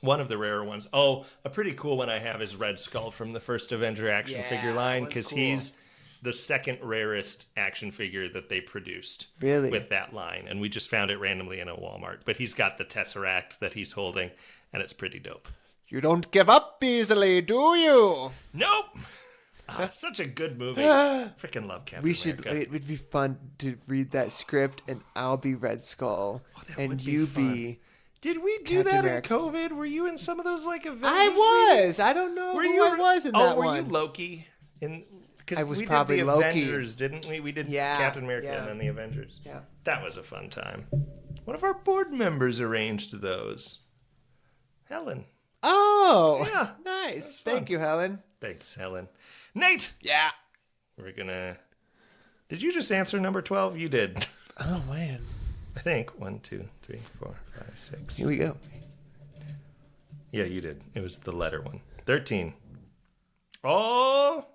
one of the rarer ones. Oh, a pretty cool one I have is Red Skull from the first Avenger action figure line, because he's the second rarest action figure that they produced. Really? With that line. And we just found it randomly in a Walmart. But he's got the Tesseract that he's holding, and it's pretty dope. You don't give up easily, do you? Nope! Ah, such a good movie. Freaking love Captain America. It would be fun to read that script, and I'll be Red Skull, and you be. Did we do Captain that America. in COVID? Were you in some of those like events? I was. I don't know who I was in that were one. you Loki? Because I was we probably did the Loki. Avengers, didn't we? We did Yeah, Captain America yeah. and then the Avengers. Yeah. That was a fun time. One of our board members arranged those. Helen. Oh. Yeah, Nice. fun. Thank you, Helen. Thanks, Helen. Nate! Yeah. We're gonna... Did you just answer number 12? You did. Oh, man. I think. 1, 2, 3, 4, 5, 6. Here we go. Yeah, you did. It was the letter one. 13. Oh,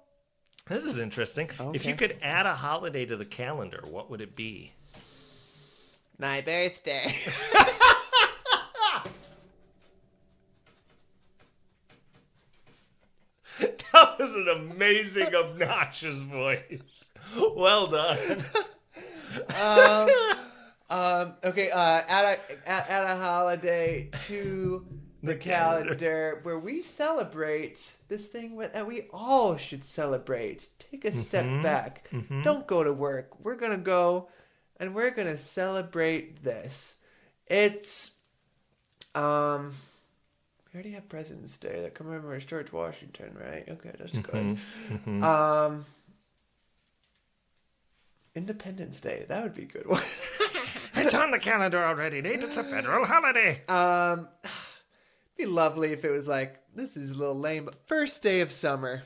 this is interesting. Okay. If you could add a holiday to the calendar, what would it be? My birthday. an amazing, obnoxious voice. Well done. Okay. Add a holiday to the calendar where we celebrate this thing that we all should celebrate. Take a step back. Don't go to work. We're gonna go, and we're gonna celebrate this. It's we already have President's Day that commemorates George Washington, right? Okay, that's good. Independence Day, that would be a good one. It's on the calendar already, Nate. It's a federal holiday. Be lovely if it was like, this is a little lame, but first day of summer.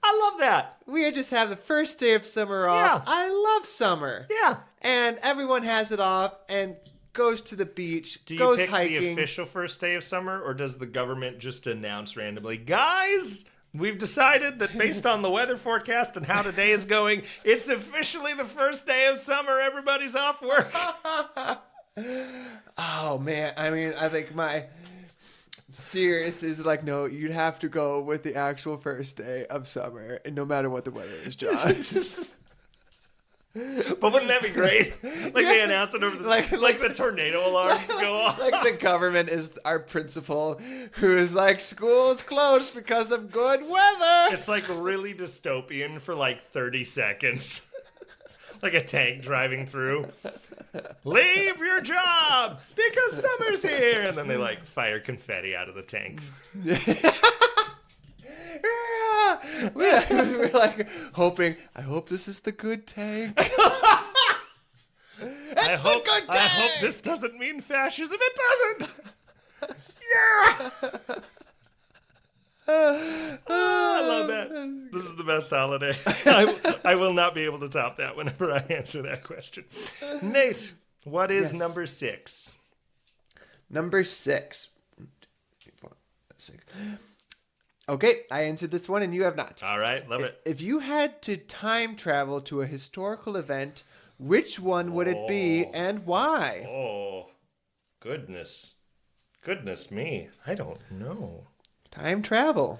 I love that. We just have the first day of summer off. Yeah. I love summer. Yeah. And everyone has it off and goes to the beach, Do you goes pick hiking. the official first day of summer, or does the government just announce randomly, guys, we've decided that based on the weather forecast and how today is going, it's officially the first day of summer. Everybody's off work. Oh, man. I mean, I think my serious is like, no, you'd have to go with the actual first day of summer, and no matter what the weather is, John. But wouldn't that be great? Like they announce it over the like the tornado alarms go off. Like the government is our principal, who is like, school's closed because of good weather. It's like really dystopian for like 30 seconds. Like a tank driving through. Leave your job because summer's here. And then they like fire confetti out of the tank. We're like hoping, I hope this is the good tank. I hope this doesn't mean fascism. It doesn't. Yeah. I love that. This is the best holiday. I will not be able to top that whenever I answer that question. Nate, what is number 6? Number 6. Okay, I answered this one and you have not. All right, love it. If you had to time travel to a historical event, which one would it be and why? Oh, goodness. Goodness me. I don't know. Time travel.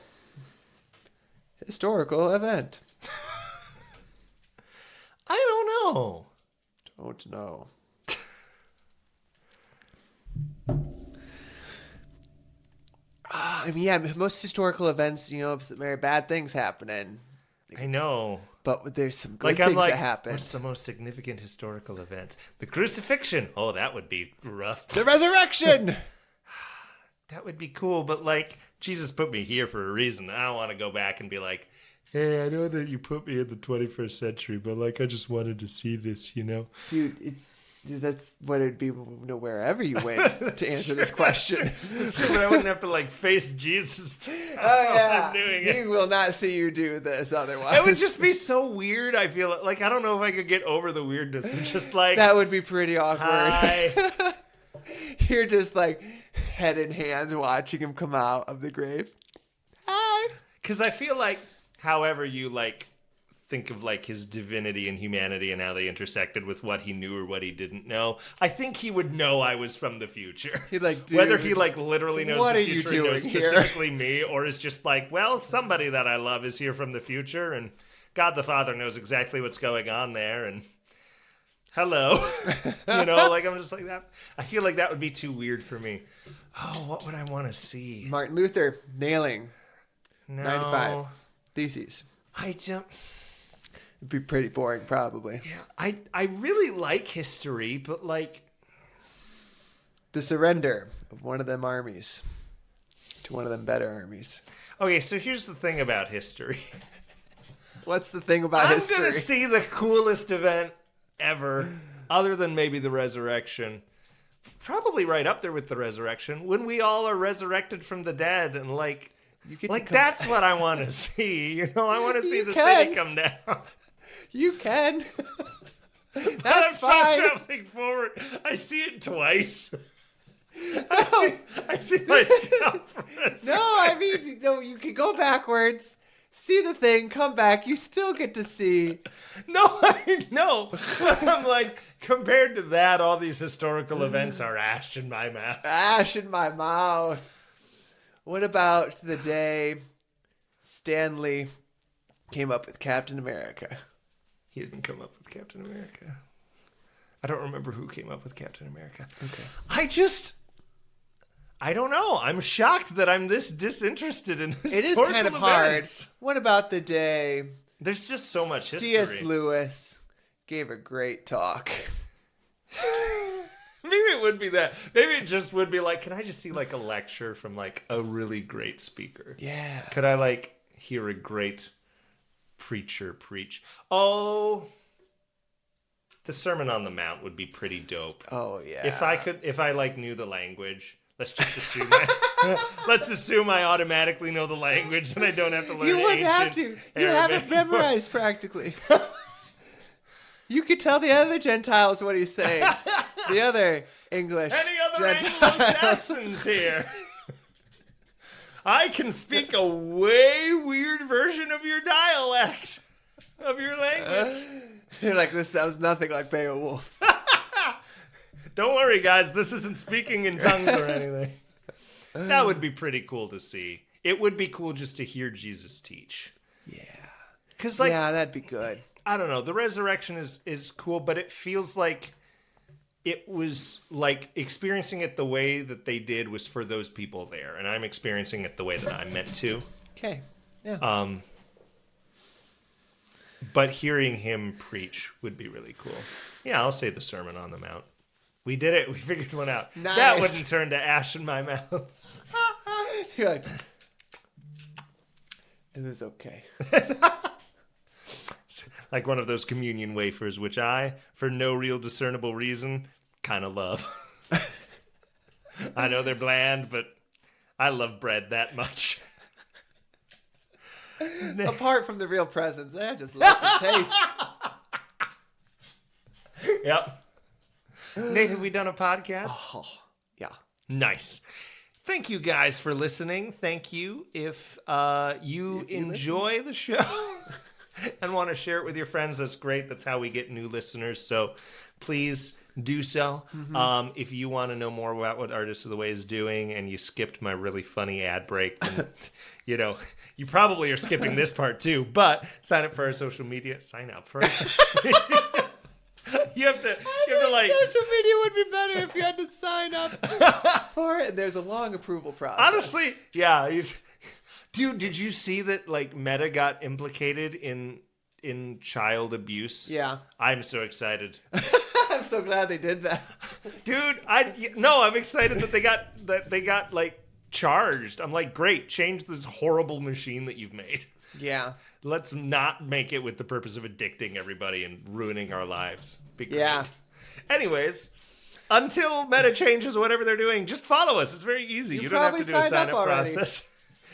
Historical event. I don't know. Don't know. I mean, yeah, most historical events, you know, very bad things happening. I know. But there's some good things that happen. What's the most significant historical event? The crucifixion. Oh, that would be rough. The resurrection! That would be cool, but like, Jesus put me here for a reason. I don't want to go back and be like, hey, I know that you put me in the 21st century, but like, I just wanted to see this, you know? Dude, that's what it'd be wherever you went to answer this question. But I wouldn't have to like face Jesus. Oh, yeah. I'm doing it. He will not see you do this otherwise. It would just be so weird. I feel like I don't know if I could get over the weirdness and just like, that would be pretty awkward. hi. You're just like head in hands watching him come out of the grave. Hi. Because I feel like however you like think of like his divinity and humanity and how they intersected with what he knew or what he didn't know, I think he would know I was from the future. He like, dude, whether he like literally knows what the are you future and knows doing here? specifically me, or is just like, well, somebody that I love is here from the future and God the Father knows exactly what's going on there and hello. You know, like I'm just like that. I feel like that would be too weird for me. Oh, what would I want to see? Martin Luther nailing No. 95 theses. I don't. It'd be pretty boring, probably. Yeah, I really like history, but like The surrender of one of them armies to one of them better armies. okay, so here's the thing about history. What's the thing about history? I'm gonna see the coolest event ever, other than maybe the resurrection. Probably right up there with the resurrection, when we all are resurrected from the dead, and like that's what I want to see. You know, I want to see the city come down. You can. But That's I'm fine. traveling forward. I see it twice. I see myself. No, I mean, no, you can go backwards, see the thing, come back. You still get to see. No, I know. But I'm like, compared to that, all these historical events are ash in my mouth. Ash in my mouth. What about the day Stan Lee came up with Captain America. He didn't come up with Captain America. I don't remember who came up with Captain America. Okay. I don't know. I'm shocked that I'm this disinterested in historical It is kind of hard. events. What about the day There's just so much history. C.S. Lewis gave a great talk? Maybe it would be that. Maybe it just would be like, can I just see like a lecture from like a really great speaker? Yeah. Could I like hear a great preacher preach? Oh, the Sermon on the Mount would be pretty dope. Oh yeah. If I like knew the language. Let's just assume let's assume I automatically know the language and I don't have to learn. You wouldn't have to. You have it memorized practically. You could tell the other Gentiles what he's saying. The other English. Any other Gentiles. Anglo-Saxons here? I can speak a way weird version of your dialect, of your language. You're like, this sounds nothing like Beowulf. Don't worry, guys. This isn't speaking in tongues or anything. That would be pretty cool to see. It would be cool just to hear Jesus teach. Yeah. Because, like, yeah, that'd be good. I don't know. The resurrection is cool, but it feels like it was like experiencing it the way that they did was for those people there, and I'm experiencing it the way that I'm meant to. Okay. Yeah. But hearing him preach would be really cool. Yeah, I'll say the Sermon on the Mount. We did it. We figured one out. Nice. That wouldn't turn to ash in my mouth. You're like, it was okay. Like one of those communion wafers, which I, for no real discernible reason, kind of love. I know they're bland, but I love bread that much. Apart from the real presence, I just love the taste. Yep. Nate, have we done a podcast? Oh, yeah. Nice. Thank you guys for listening. Thank you. If you enjoy the show and want to share it with your friends, that's great. That's how we get new listeners. So please do so. Mm-hmm. If you want to know more about what Artists of the Way is doing and you skipped my really funny ad break, then, you know, you probably are skipping this part too. But sign up for our social media. Sign up for our social media. You have to like. Social media would be better if you had to sign up for it. There's a long approval process. Honestly, yeah. Dude, did you see that like Meta got implicated in child abuse? Yeah. I'm so excited. I'm so glad they did that. Dude, I'm excited that they got like charged. I'm like, great, change this horrible machine that you've made. Yeah. Let's not make it with the purpose of addicting everybody and ruining our lives. Be great. Yeah. Anyways, until Meta changes whatever they're doing, just follow us. It's very easy. You don't have to do a sign up process.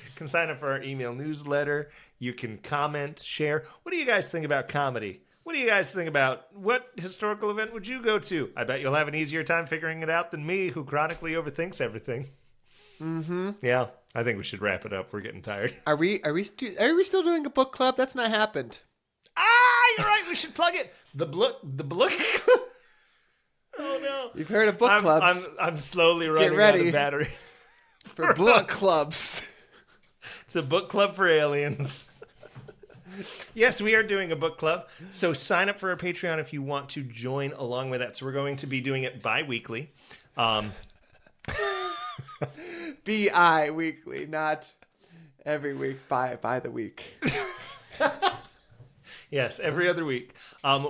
You can sign up for our email newsletter. You can comment, share. What do you guys think about comedy? What do you guys think about what historical event would you go to? I bet you'll have an easier time figuring it out than me, who chronically overthinks everything. Mm-hmm. Yeah, I think we should wrap it up. We're getting tired. Are we still doing a book club? That's not happened. You're right. We should plug it. The book. Oh no! You've heard of book clubs. I'm slowly running out of battery for book clubs. It's a book club for aliens. Yes, we are doing a book club. So sign up for our Patreon if you want to join along with that. So we're going to be doing it bi-weekly. Bi-weekly, not every week. By the week. Yes, every other week.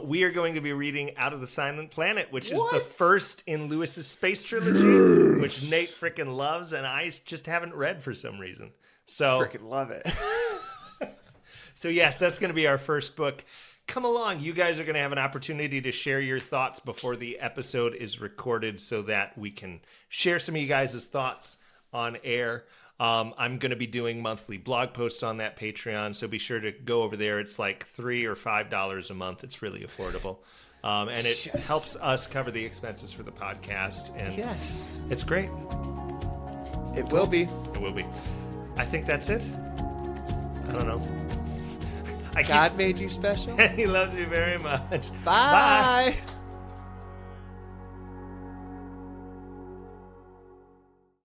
We are going to be reading Out of the Silent Planet, which is the first in Lewis's space trilogy, which Nate frickin' loves, and I just haven't read for some reason. So frickin' love it. So yes, that's going to be our first book. Come along. You guys are going to have an opportunity to share your thoughts before the episode is recorded so that we can share some of you guys' thoughts on air. I'm going to be doing monthly blog posts on that Patreon, so be sure to go over there. It's like $3 or $5 a month. It's really affordable. And it helps us cover the expenses for the podcast. And it's great. It will be. It will be. I think that's it. I don't know. God made you special. And he loves you very much. Bye.